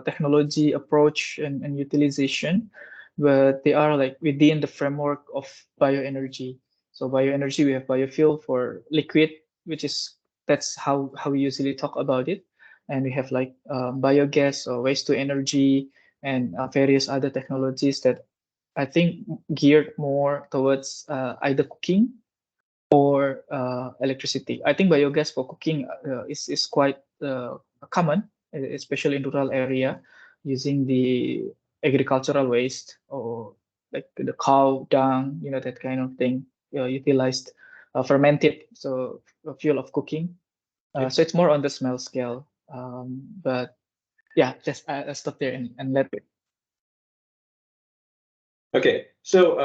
[SPEAKER 2] technology approach and utilization, but they are like within the framework of bioenergy. So bioenergy, we have biofuel for liquid, which is that's how we usually talk about it. And we have like biogas or waste to energy and various other technologies that I think geared more towards either cooking or electricity. I think biogas for cooking is quite common, especially in rural area, using the agricultural waste or like the cow dung, that kind of thing, utilized, fermented, so a fuel of cooking. So it's more on the small scale. But yeah, just I stop there and let it.
[SPEAKER 4] Okay, so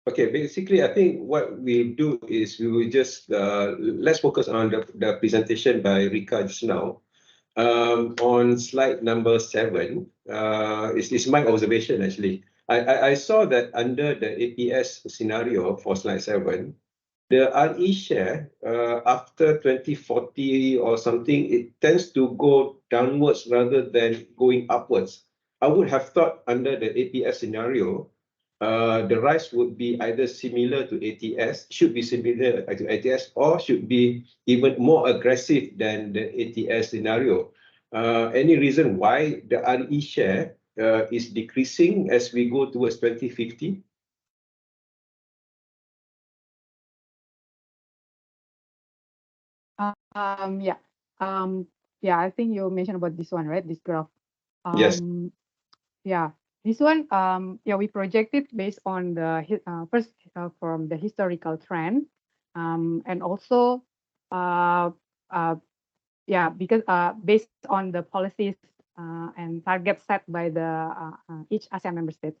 [SPEAKER 4] okay, basically, I think what we do is we will just let's focus on the presentation by Rika just now. On slide number 7, is my observation actually. I saw that under the APS scenario for slide 7, the RE share after 2040 or something, it tends to go downwards rather than going upwards. I would have thought under the APS scenario, the rise would be either similar to ATS, should be similar to ATS, or should be even more aggressive than the ATS scenario. Any reason why the RE share is decreasing as we go towards 2050?
[SPEAKER 3] Yeah. Yeah, I think you mentioned about this one, right? This graph.
[SPEAKER 4] Yes.
[SPEAKER 3] Yeah, this one, yeah, we projected based on the first from the historical trend, and also, yeah, because based on the policies and targets set by the each ASEAN member state.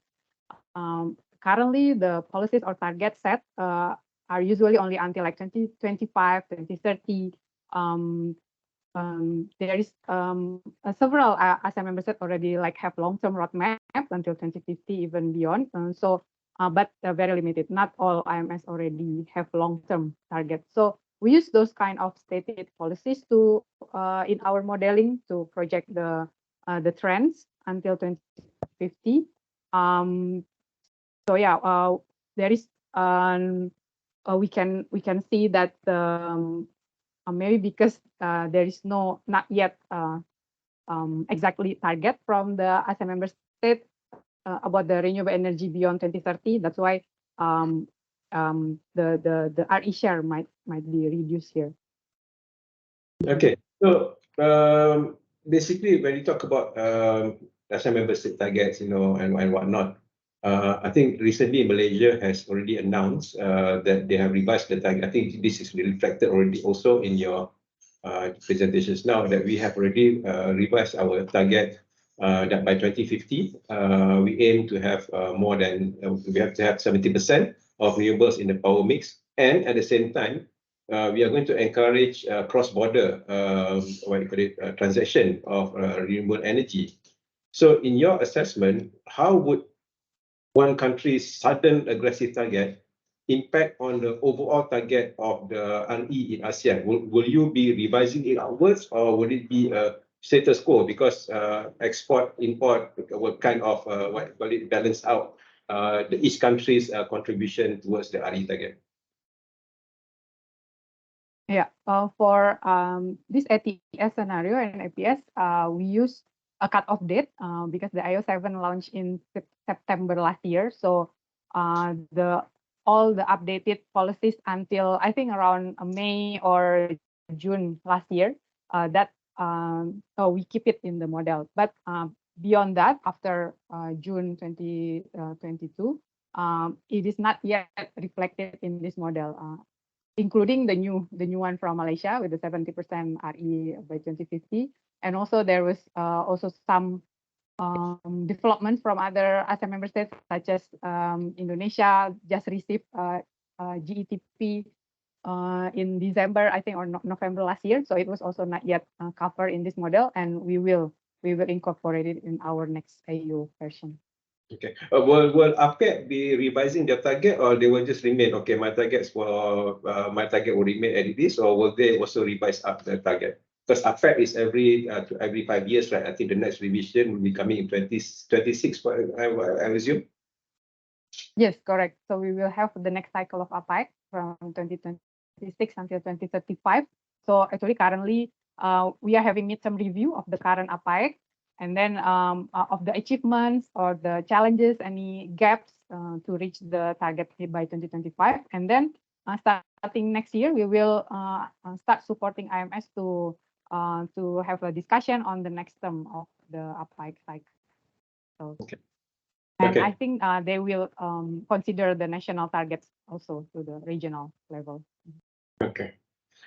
[SPEAKER 3] Currently, the policies or targets set are usually only until like 2025, 2030. There is several ASEAN member states already like have long-term roadmap until 2050, even beyond. But very limited. Not all IMS already have long-term targets. So we use those kind of stated policies to in our modeling to project the trends until 2050. So yeah, there is we can see that maybe because there is not yet exactly target from the ASEAN member state about the renewable energy beyond 2030. That's why the RE share might be reduced here.
[SPEAKER 4] Okay, so basically when you talk about ASEAN member state targets, and whatnot, I think recently Malaysia has already announced that they have revised the target. I think this is reflected already also in your presentations now, that we have already revised our target that by 2050 we aim to have more than we have to have 70% of renewables in the power mix, and at the same time we are going to encourage cross-border transaction of renewable energy. So in your assessment, how would one country's sudden aggressive target impact on the overall target of the RE in ASEAN? Will you be revising it outwards, or will it be a status quo because export, import will kind of balance out each country's contribution towards the RE target?
[SPEAKER 3] Yeah, for this ATS scenario and APS, we use a cutoff date because the IO7 launched in September last year. So all the updated policies until I think around May or June last year, that we keep it in the model. But beyond that, after June 2022, it is not yet reflected in this model. Including the new one from Malaysia with the 70% RE by 2050, and also there was also some development from other ASEAN member states, such as Indonesia just received GETP in December, I think, or November last year. So it was also not yet covered in this model, and we will incorporate it in our next AU version.
[SPEAKER 4] Okay. Will APEC be revising their target, or they will just remain, okay, my target will remain as it is, or will they also revise up the target? Because APEC is every 5 years, right? I think the next revision will be coming in 2026, I assume.
[SPEAKER 3] Yes, correct. So we will have the next cycle of APEC from 2026 statistics until 2035. So actually currently we are having midterm review of the current APAEC, and then of the achievements or the challenges, any gaps to reach the target by 2025. And then starting next year, we will start supporting IMS to have a discussion on the next term of the APAEC cycle. So,
[SPEAKER 4] Okay.
[SPEAKER 3] and
[SPEAKER 4] Okay.
[SPEAKER 3] I think they will consider the national targets also to the regional level.
[SPEAKER 4] Okay.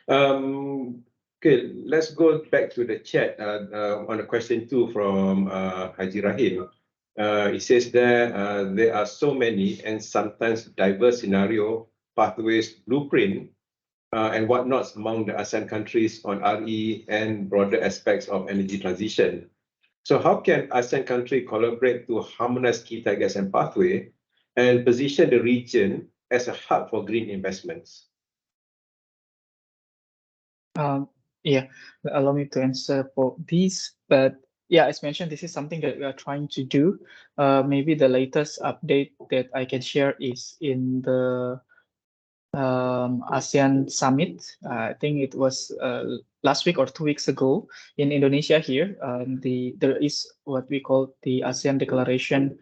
[SPEAKER 4] Okay, let's go back to the chat on a question 2 from Haji Rahim. It says that there are so many and sometimes diverse scenario, pathways, blueprint, and whatnots among the ASEAN countries on RE and broader aspects of energy transition. So how can ASEAN countries collaborate to harmonize key targets and pathway and position the region as a hub for green investments?
[SPEAKER 2] Yeah, allow me to answer for these, but yeah, as mentioned, this is something that we are trying to do. Maybe the latest update that I can share is in the ASEAN summit. I think it was last week or 2 weeks ago in Indonesia here. There is what we call the ASEAN Declaration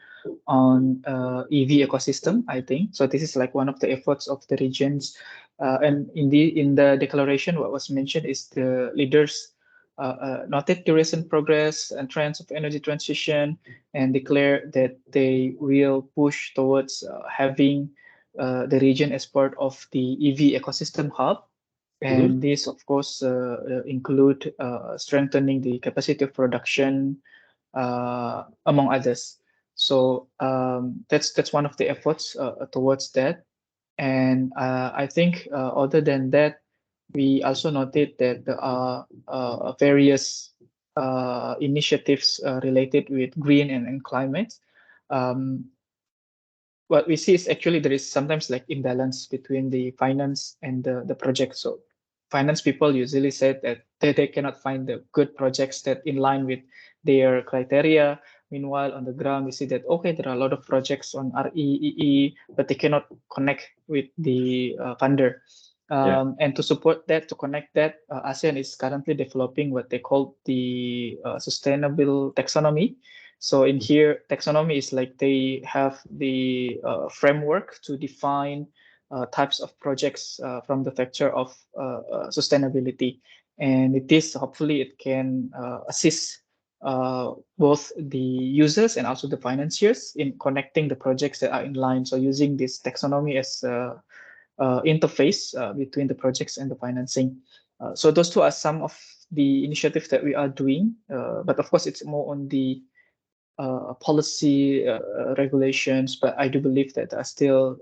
[SPEAKER 2] on EV ecosystem, I think. So this is like one of the efforts of the regions. And in the declaration, what was mentioned is the leaders noted the recent progress and trends of energy transition and declare that they will push towards having the region as part of the EV ecosystem hub. And this, of course, include strengthening the capacity of production, among others. So that's one of the efforts towards that. And I think other than that, we also noted that there are various initiatives related with green and climate. What we see is actually there is sometimes like imbalance between the finance and the project. So finance people usually say that they cannot find the good projects that in line with their criteria. Meanwhile, on the ground, we see that, okay, there are a lot of projects on REEE, but they cannot connect with the funder. And to support that, to connect that, ASEAN is currently developing what they call the sustainable taxonomy. So in here, taxonomy is like they have the framework to define types of projects from the factor of sustainability. And it is, hopefully, it can assist both the users and also the financiers in connecting the projects that are in line. So using this taxonomy as interface between the projects and the financing. So those two are some of the initiatives that we are doing. But of course, it's more on the policy regulations, but I do believe that there are still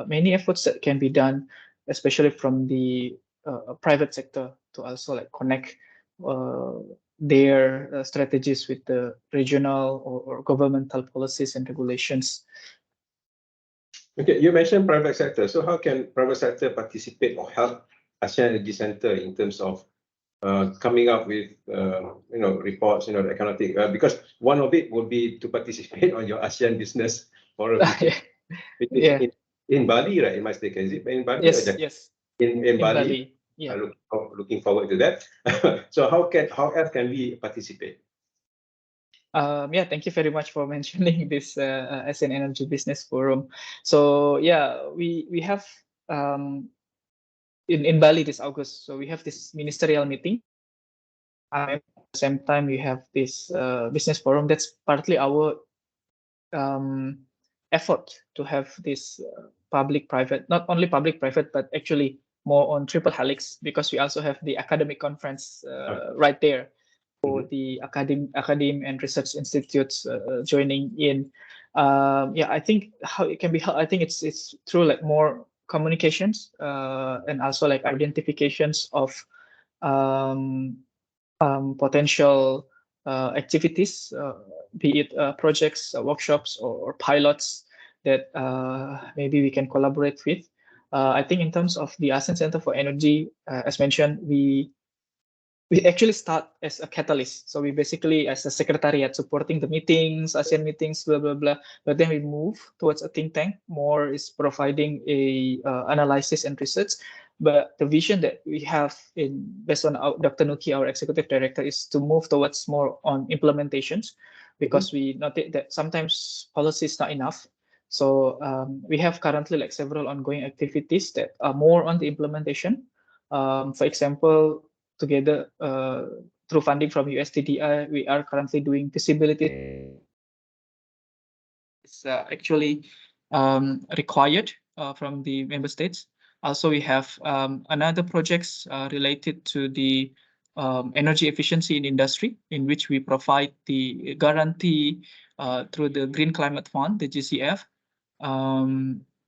[SPEAKER 2] many efforts that can be done, especially from the private sector, to also like connect their strategies with the regional or governmental policies and regulations.
[SPEAKER 4] Okay, you mentioned private sector. So how can private sector participate or help ASEAN Energy Center in terms of coming up with reports, that kind of thing? Because one of it would be to participate on your ASEAN business forum, in Bali, right? In my mistake, is it in Bali?
[SPEAKER 2] Yes, yes.
[SPEAKER 4] In Bali.
[SPEAKER 2] Yeah.
[SPEAKER 4] Looking forward to that. So how else can we participate?
[SPEAKER 2] Yeah, thank you very much for mentioning this ASEAN Energy Business Forum. So yeah, we have in Bali this August. So we have this ministerial meeting. At the same time, we have this business forum. That's partly our effort to have this public-private, not only public-private, but actually more on triple helix, because we also have the academic conference right there for the academe and research institutes joining in. Yeah, I think how it can be helped, I think it's through like more communications and also like identifications of potential activities, be it projects, workshops, or pilots that maybe we can collaborate with. I think in terms of the ASEAN Center for Energy, as mentioned, we actually start as a catalyst. So we basically as a secretariat supporting the meetings, ASEAN meetings, blah, blah, blah. But then we move towards a think tank, more is providing a analysis and research. But the vision that we have based on Dr. Nuki, our executive director, is to move towards more on implementations, because we noted that sometimes policy is not enough. So we have currently like several ongoing activities that are more on the implementation. For example, together through funding from USTDI, we are currently doing feasibility. It's actually required from the member states. Also, we have another projects related to the energy efficiency in industry, in which we provide the guarantee through the Green Climate Fund, the GCF,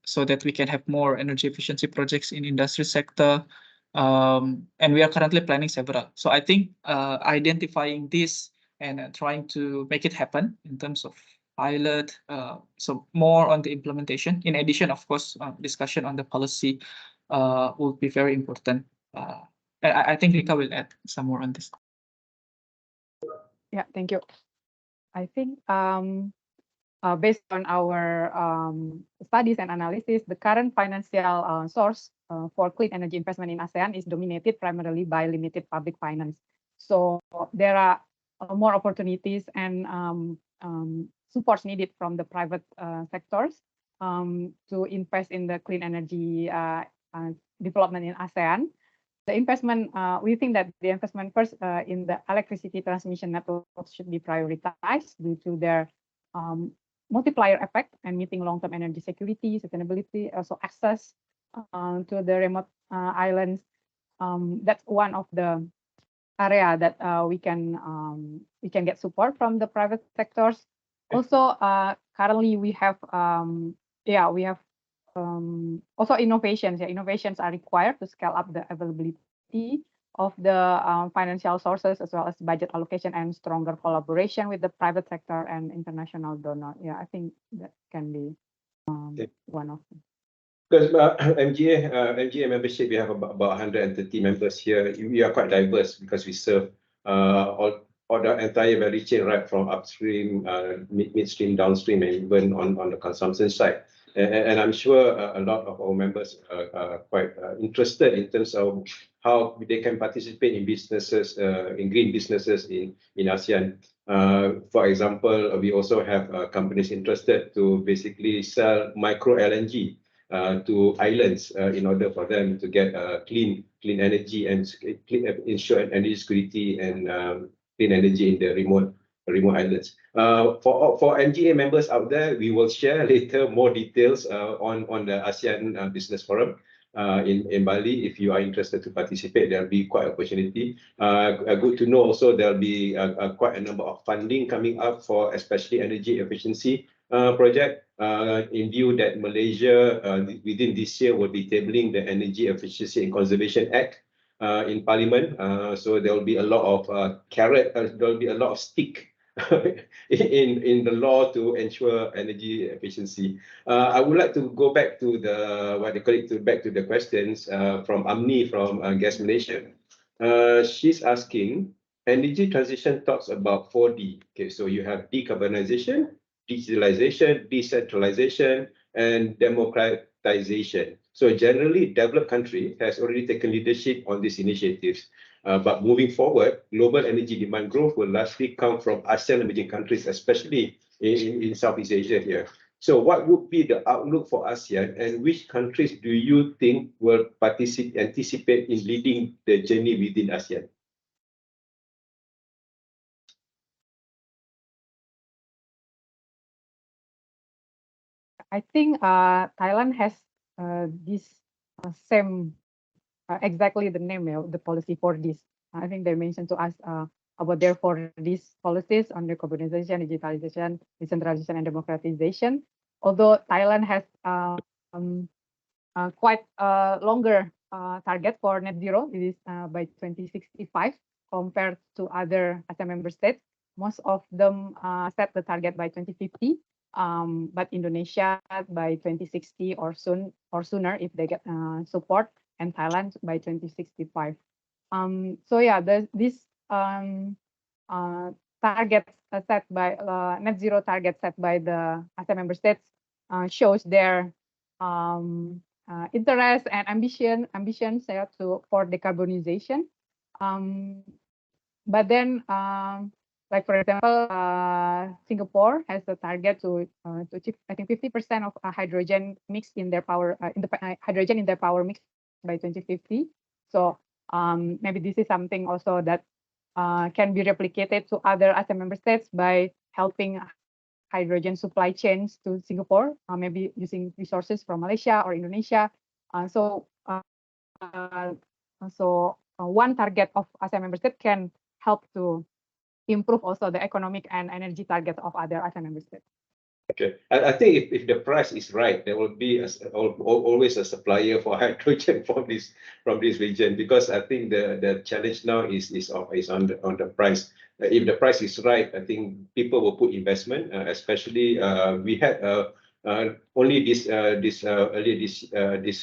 [SPEAKER 2] so that we can have more energy efficiency projects in industry sector. And we are currently planning several. So I think identifying this and trying to make it happen in terms of pilot, so more on the implementation. In addition, of course, discussion on the policy will be very important. I think Rika will add some more on this.
[SPEAKER 3] Yeah, thank you. I think based on our studies and analysis, the current financial source for clean energy investment in ASEAN is dominated primarily by limited public finance. So there are more opportunities and supports needed from the private sectors to invest in the clean energy development in ASEAN. The investment, we think that the investment first in the electricity transmission network should be prioritized due to their multiplier effect and meeting long-term energy security, sustainability, also access to the remote islands. That's one of the area that we can get support from the private sectors. Also, currently we have also innovations. Yeah, innovations are required to scale up the availability of the financial sources, as well as budget allocation and stronger collaboration with the private sector and international donor. Yeah, I think that can be one of them.
[SPEAKER 4] Because MGA membership, we have about 130 members here. We are quite diverse because we serve all the entire value chain, right from upstream, midstream, downstream, and even on the consumption side. And I'm sure a lot of our members are quite interested in terms of how they can participate in businesses, in green businesses in ASEAN. For example, we also have companies interested to basically sell micro LNG to islands in order for them to get clean energy and ensure energy security and clean energy in the remote islands. For MGA members out there, we will share later more details on the ASEAN Business Forum in Bali. If you are interested to participate, there'll be quite an opportunity. Good to know also there'll be quite a number of funding coming up for especially energy efficiency project in view that Malaysia within this year will be tabling the Energy Efficiency and Conservation Act in Parliament. So there will be a lot of carrot, there will be a lot of stick in the law to ensure energy efficiency. I would like to go back to the questions from Amni from Gas Malaysia. She's asking, energy transition talks about 4D. Okay, so you have decarbonization, digitalization, decentralization, and democratization. So generally, developed country has already taken leadership on these initiatives. But moving forward, global energy demand growth will largely come from ASEAN emerging countries, especially in Southeast Asia here. So what would be the outlook for ASEAN, and which countries do you think will anticipate in leading the journey within ASEAN?
[SPEAKER 3] I think Thailand has this same exactly the name of the policy for this. I think they mentioned to us about therefore these policies on decarbonization, digitalization, decentralization, and democratization. Although Thailand has quite a longer target for net zero, it is by 2065 compared to other ASEAN member states. Most of them set the target by 2050. But Indonesia by 2060 or sooner if they get support, and Thailand by 2065. So yeah, this target set by net zero target set by the ASEAN member states shows their interest and ambitions for decarbonization. But then, like for example, Singapore has a target to achieve, I think, 50% of hydrogen mix in their power hydrogen in their power mix by 2050. So maybe this is something also that can be replicated to other ASEAN member states by helping hydrogen supply chains to Singapore, maybe using resources from Malaysia or Indonesia. One target of ASEAN member states can help to improve also the economic and energy targets of other ASEAN member states.
[SPEAKER 4] Okay, I think if the price is right, there will be always a supplier for hydrogen from this region, because I think the challenge now is on the price. If the price is right, I think people will put investment. Especially we had only earlier this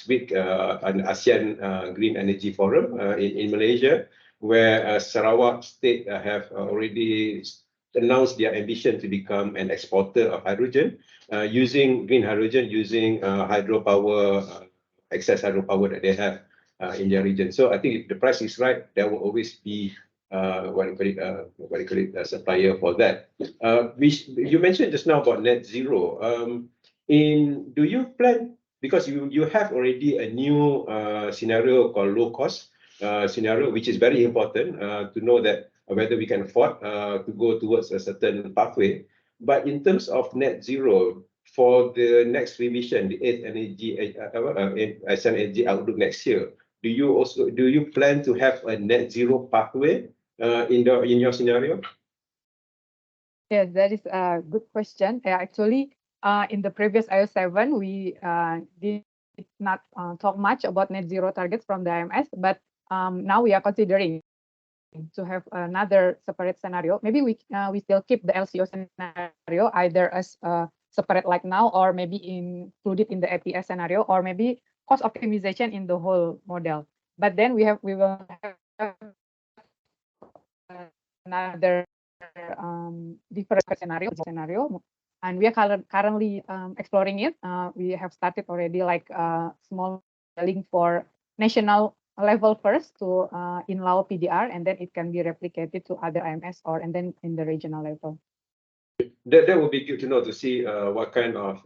[SPEAKER 4] week an ASEAN Green Energy Forum in Malaysia, where Sarawak State have already announced their ambition to become an exporter of hydrogen, using green hydrogen, using hydropower, excess hydropower that they have in their region. So I think if the price is right, there will always be a supplier for that. Which you mentioned just now about net zero. Do you plan, because you have already a new scenario called low cost scenario, which is very important to know that whether we can afford to go towards a certain pathway. But in terms of net zero, for the next revision, the 8th ASEAN Energy Outlook next year, do you plan to have a net zero pathway in your scenario?
[SPEAKER 3] Yes, that is a good question. Actually, in the previous IO7, we did not talk much about net zero targets from the IMS, but now we are considering to have another separate scenario. Maybe we still keep the LCO scenario either as separate like now, or maybe included in the APS scenario, or maybe cost optimization in the whole model. But then we will have another different scenario, and we are currently exploring it. We have started already like small modeling for national level first to in-law PDR, and then it can be replicated to other IMS and then in the regional level.
[SPEAKER 4] That would be good to know, to see what kind of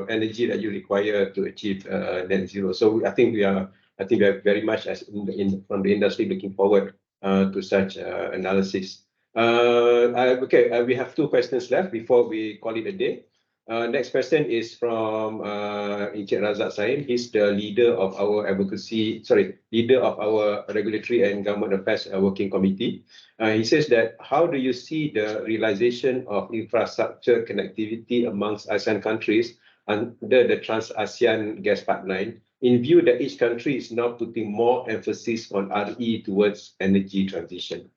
[SPEAKER 4] energy that you require to achieve net zero. So I think we are very much from the industry looking forward to such analysis. Okay, we have 2 questions left before we call it a day. Next question is from Encik Razak Sain. He's the leader of our Regulatory and Government Affairs Working Committee. He says that, how do you see the realization of infrastructure connectivity amongst ASEAN countries under the Trans-ASEAN Gas Pipeline, in view that each country is now putting more emphasis on RE towards energy transition?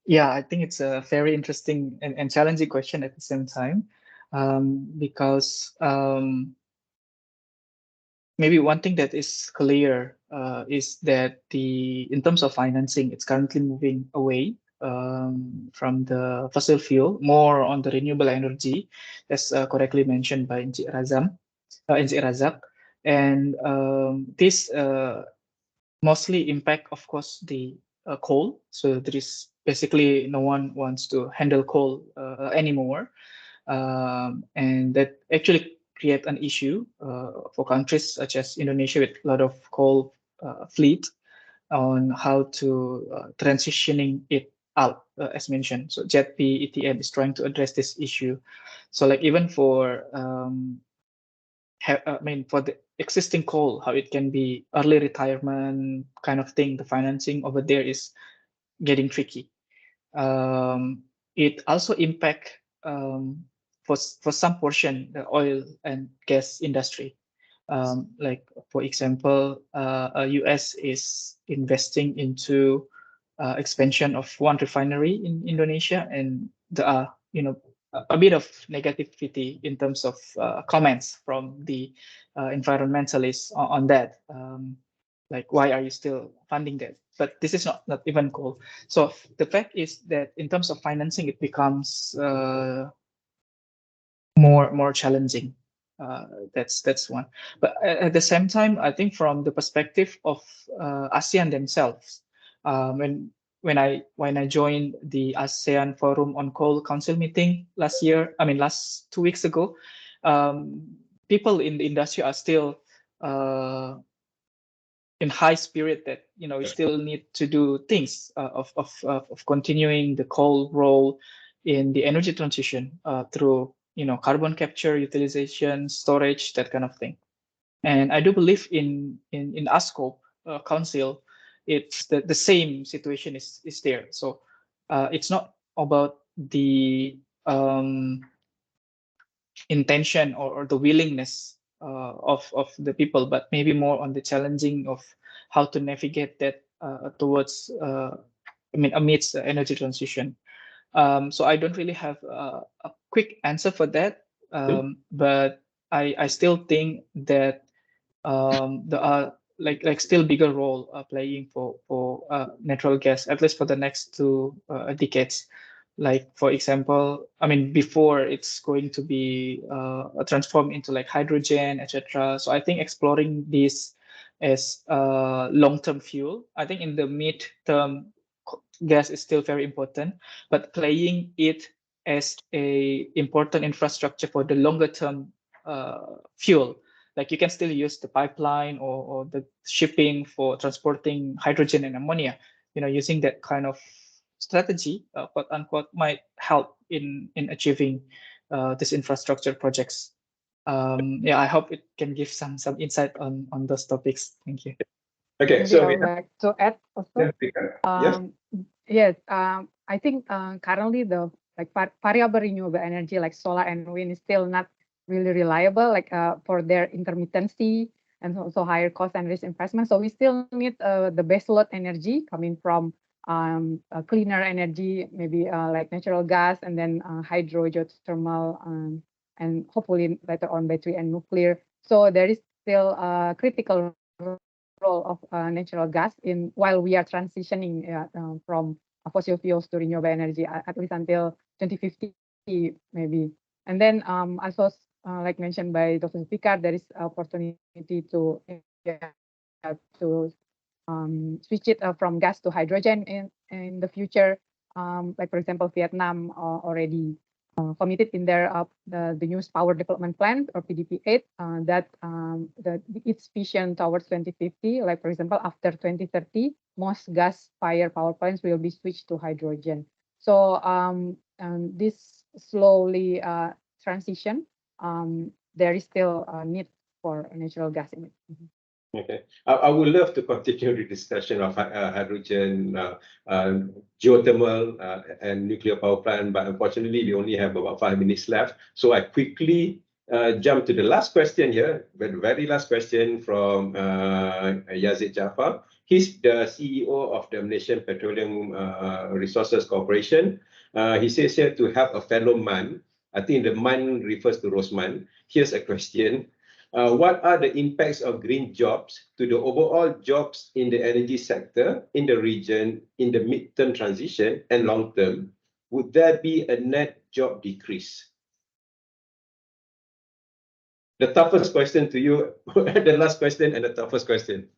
[SPEAKER 2] Yeah, I think it's a very interesting and challenging question at the same time, because maybe one thing that is clear is that in terms of financing, it's currently moving away from the fossil fuel, more on the renewable energy, as correctly mentioned by Encik Razak. And this mostly impact, of course, the coal. So there is basically no one wants to handle coal anymore, and that actually create an issue for countries such as Indonesia with a lot of coal fleet on how to transitioning it out, as mentioned. So JETP ETN is trying to address this issue. So like even for for the existing coal, how it can be early retirement kind of thing, the financing over there is getting tricky. It also impact for some portion the oil and gas industry. Like for example, US is investing into expansion of one refinery in Indonesia, and there are a bit of negativity in terms of comments from the environmentalists on that. Like, why are you still funding that? But this is not even coal. So the fact is that in terms of financing, it becomes more challenging. That's one. But at the same time, I think from the perspective of ASEAN themselves, when I joined the ASEAN Forum on Coal Council meeting last 2 weeks ago, people in the industry are still in high spirit that we still need to do things of continuing the coal role in the energy transition through carbon capture, utilization, storage, that kind of thing. And I do believe in ASCOP Council, it's the same situation is there. So it's not about the intention or the willingness of the people, but maybe more on the challenging of how to navigate that towards amidst the energy transition. So I don't really have a quick answer for that, but I still think that there are like still bigger role playing for natural gas, at least for the next 2 decades. Like, for example, before it's going to be transformed into like hydrogen, etc. So I think exploring this as long-term fuel, I think in the mid-term, gas is still very important, but playing it as a important infrastructure for the longer term fuel. Like, you can still use the pipeline or the shipping for transporting hydrogen and ammonia. Using that kind of strategy, quote unquote, might help in achieving this infrastructure projects. Yeah, I hope it can give some insight on those topics. Thank you.
[SPEAKER 4] Okay,
[SPEAKER 3] Maybe
[SPEAKER 4] so
[SPEAKER 3] I would like to add also.
[SPEAKER 4] yes.
[SPEAKER 3] Yes, I think currently the variable renewable energy like solar and wind is still not really reliable, like for their intermittency and also higher cost and risk investment. So we still need the baseload energy coming from cleaner energy, maybe like natural gas, and then hydro, geothermal, and hopefully later on battery and nuclear. So there is still a critical role of natural gas in while we are transitioning from fossil fuels to renewable energy, at least until 2050 maybe. And then also like mentioned by Dr. Zulfikar, there is opportunity to switch it from gas to hydrogen in the future. Like, for example, Vietnam already committed in their the new power development plan, or PDP8, that its vision towards 2050, like, for example, after 2030, most gas-fired power plants will be switched to hydrogen. So this slowly transition, there is still a need for natural gas in it.
[SPEAKER 4] Okay, I would love to continue the discussion of hydrogen, geothermal, and nuclear power plant, but unfortunately we only have about 5 minutes left. So I quickly jump to the last question here, the very last question from Yazid Jafar. He's the CEO of the Malaysian Petroleum Resources Corporation. He says here, to help a fellow man, I think the man refers to Rosman. Here's a question. What are the impacts of green jobs to the overall jobs in the energy sector in the region in the mid-term transition and long-term? Would there be a net job decrease? The toughest question to you, the last question and the toughest question.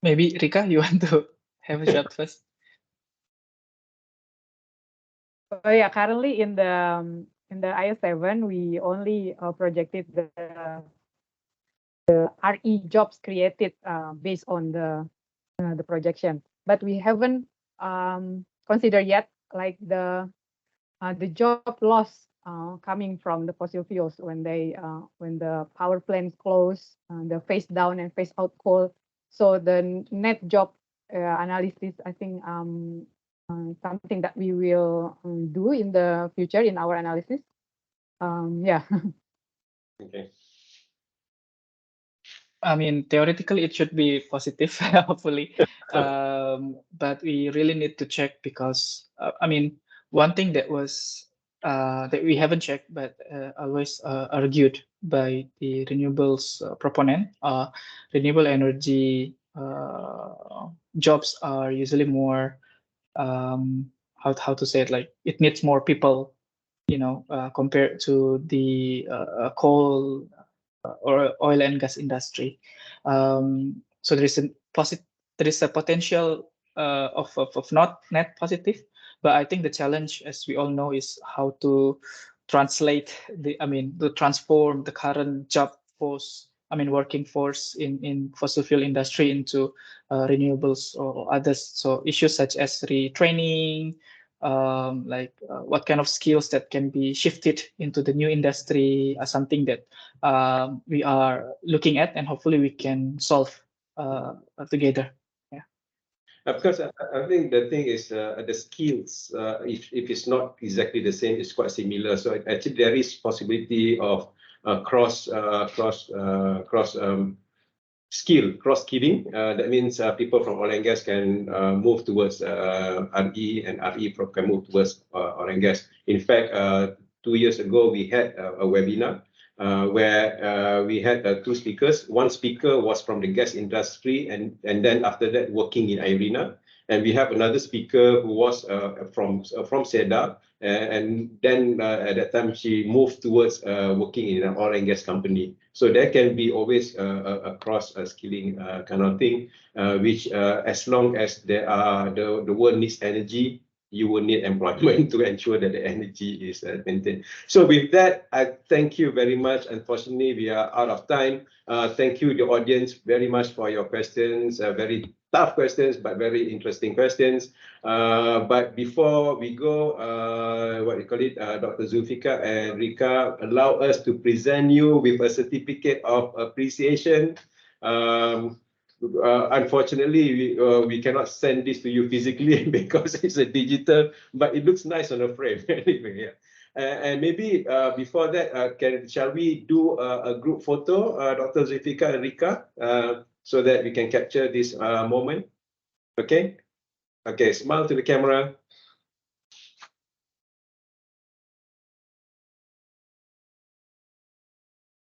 [SPEAKER 2] Maybe Rika, you want to have a shot first?
[SPEAKER 3] Oh yeah, currently in the IS7, we only projected the RE jobs created based on the projection, but we haven't considered yet like the job loss coming from the fossil fuels when the power plants close, the phase down and phase out coal. So the net job analysis, I think, something that we will do in the future in our analysis. Yeah.
[SPEAKER 4] Okay.
[SPEAKER 2] Theoretically, it should be positive, hopefully. But we really need to check because, one thing that was that we haven't checked, but always argued by the renewables proponent, renewable energy jobs are usually more how to say it, like it needs more people, compared to the coal or oil and gas industry. So there is a potential of not net positive, but I think the challenge, as we all know, is how to translate to transform the current working force in fossil fuel industry into renewables or others. So issues such as retraining, what kind of skills that can be shifted into the new industry are something that we are looking at, and hopefully we can solve together.
[SPEAKER 4] Of course, I think the thing is the skills, if it's not exactly the same, it's quite similar. So actually there is possibility of cross skilling. That means people from oil and gas can move towards RE, and RE can move towards oil and gas. In fact, 2 years ago, we had a webinar where we had two speakers. One speaker was from the gas industry, and then after that working in IRENA. And we have another speaker who was from SEDA, and then at that time she moved towards working in an oil and gas company. So there can be always a cross skilling kind of thing, which as long as the world needs energy, you will need employment to ensure that the energy is maintained. So with that, I thank you very much. Unfortunately, we are out of time. Thank you, the audience, very much for your questions. Very tough questions, but very interesting questions. But before we go, Dr. Zulfikar and Rika, allow us to present you with a certificate of appreciation. Unfortunately, we cannot send this to you physically because it's a digital, but it looks nice on a frame anyway. Yeah. And maybe before that, shall we do a group photo, Dr. Zulfikar and Rika, so that we can capture this moment? Okay. Okay. Smile to the camera.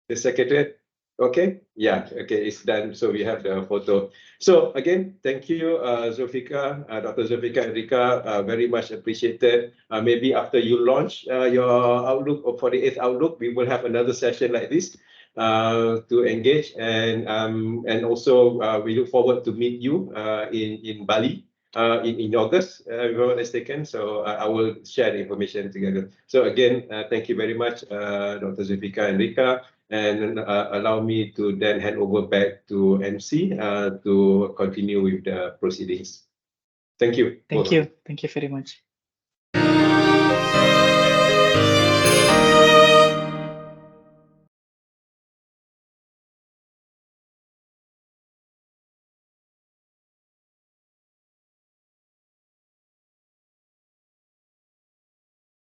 [SPEAKER 4] The secretary. Okay, yeah, okay, it's done. So we have the photo. So again, thank you, Zulfikar, Dr. Zulfikar and Rika, very much appreciated. Maybe after you launch your Outlook or 48th Outlook, we will have another session like this to engage, and also we look forward to meet you in Bali in August, if I'm not mistaken. So I will share the information together. So again, thank you very much, Dr. Zulfikar and Rika. And allow me to then hand over back to MC to continue with the proceedings. Thank you.
[SPEAKER 2] Thank you. Thank you very much.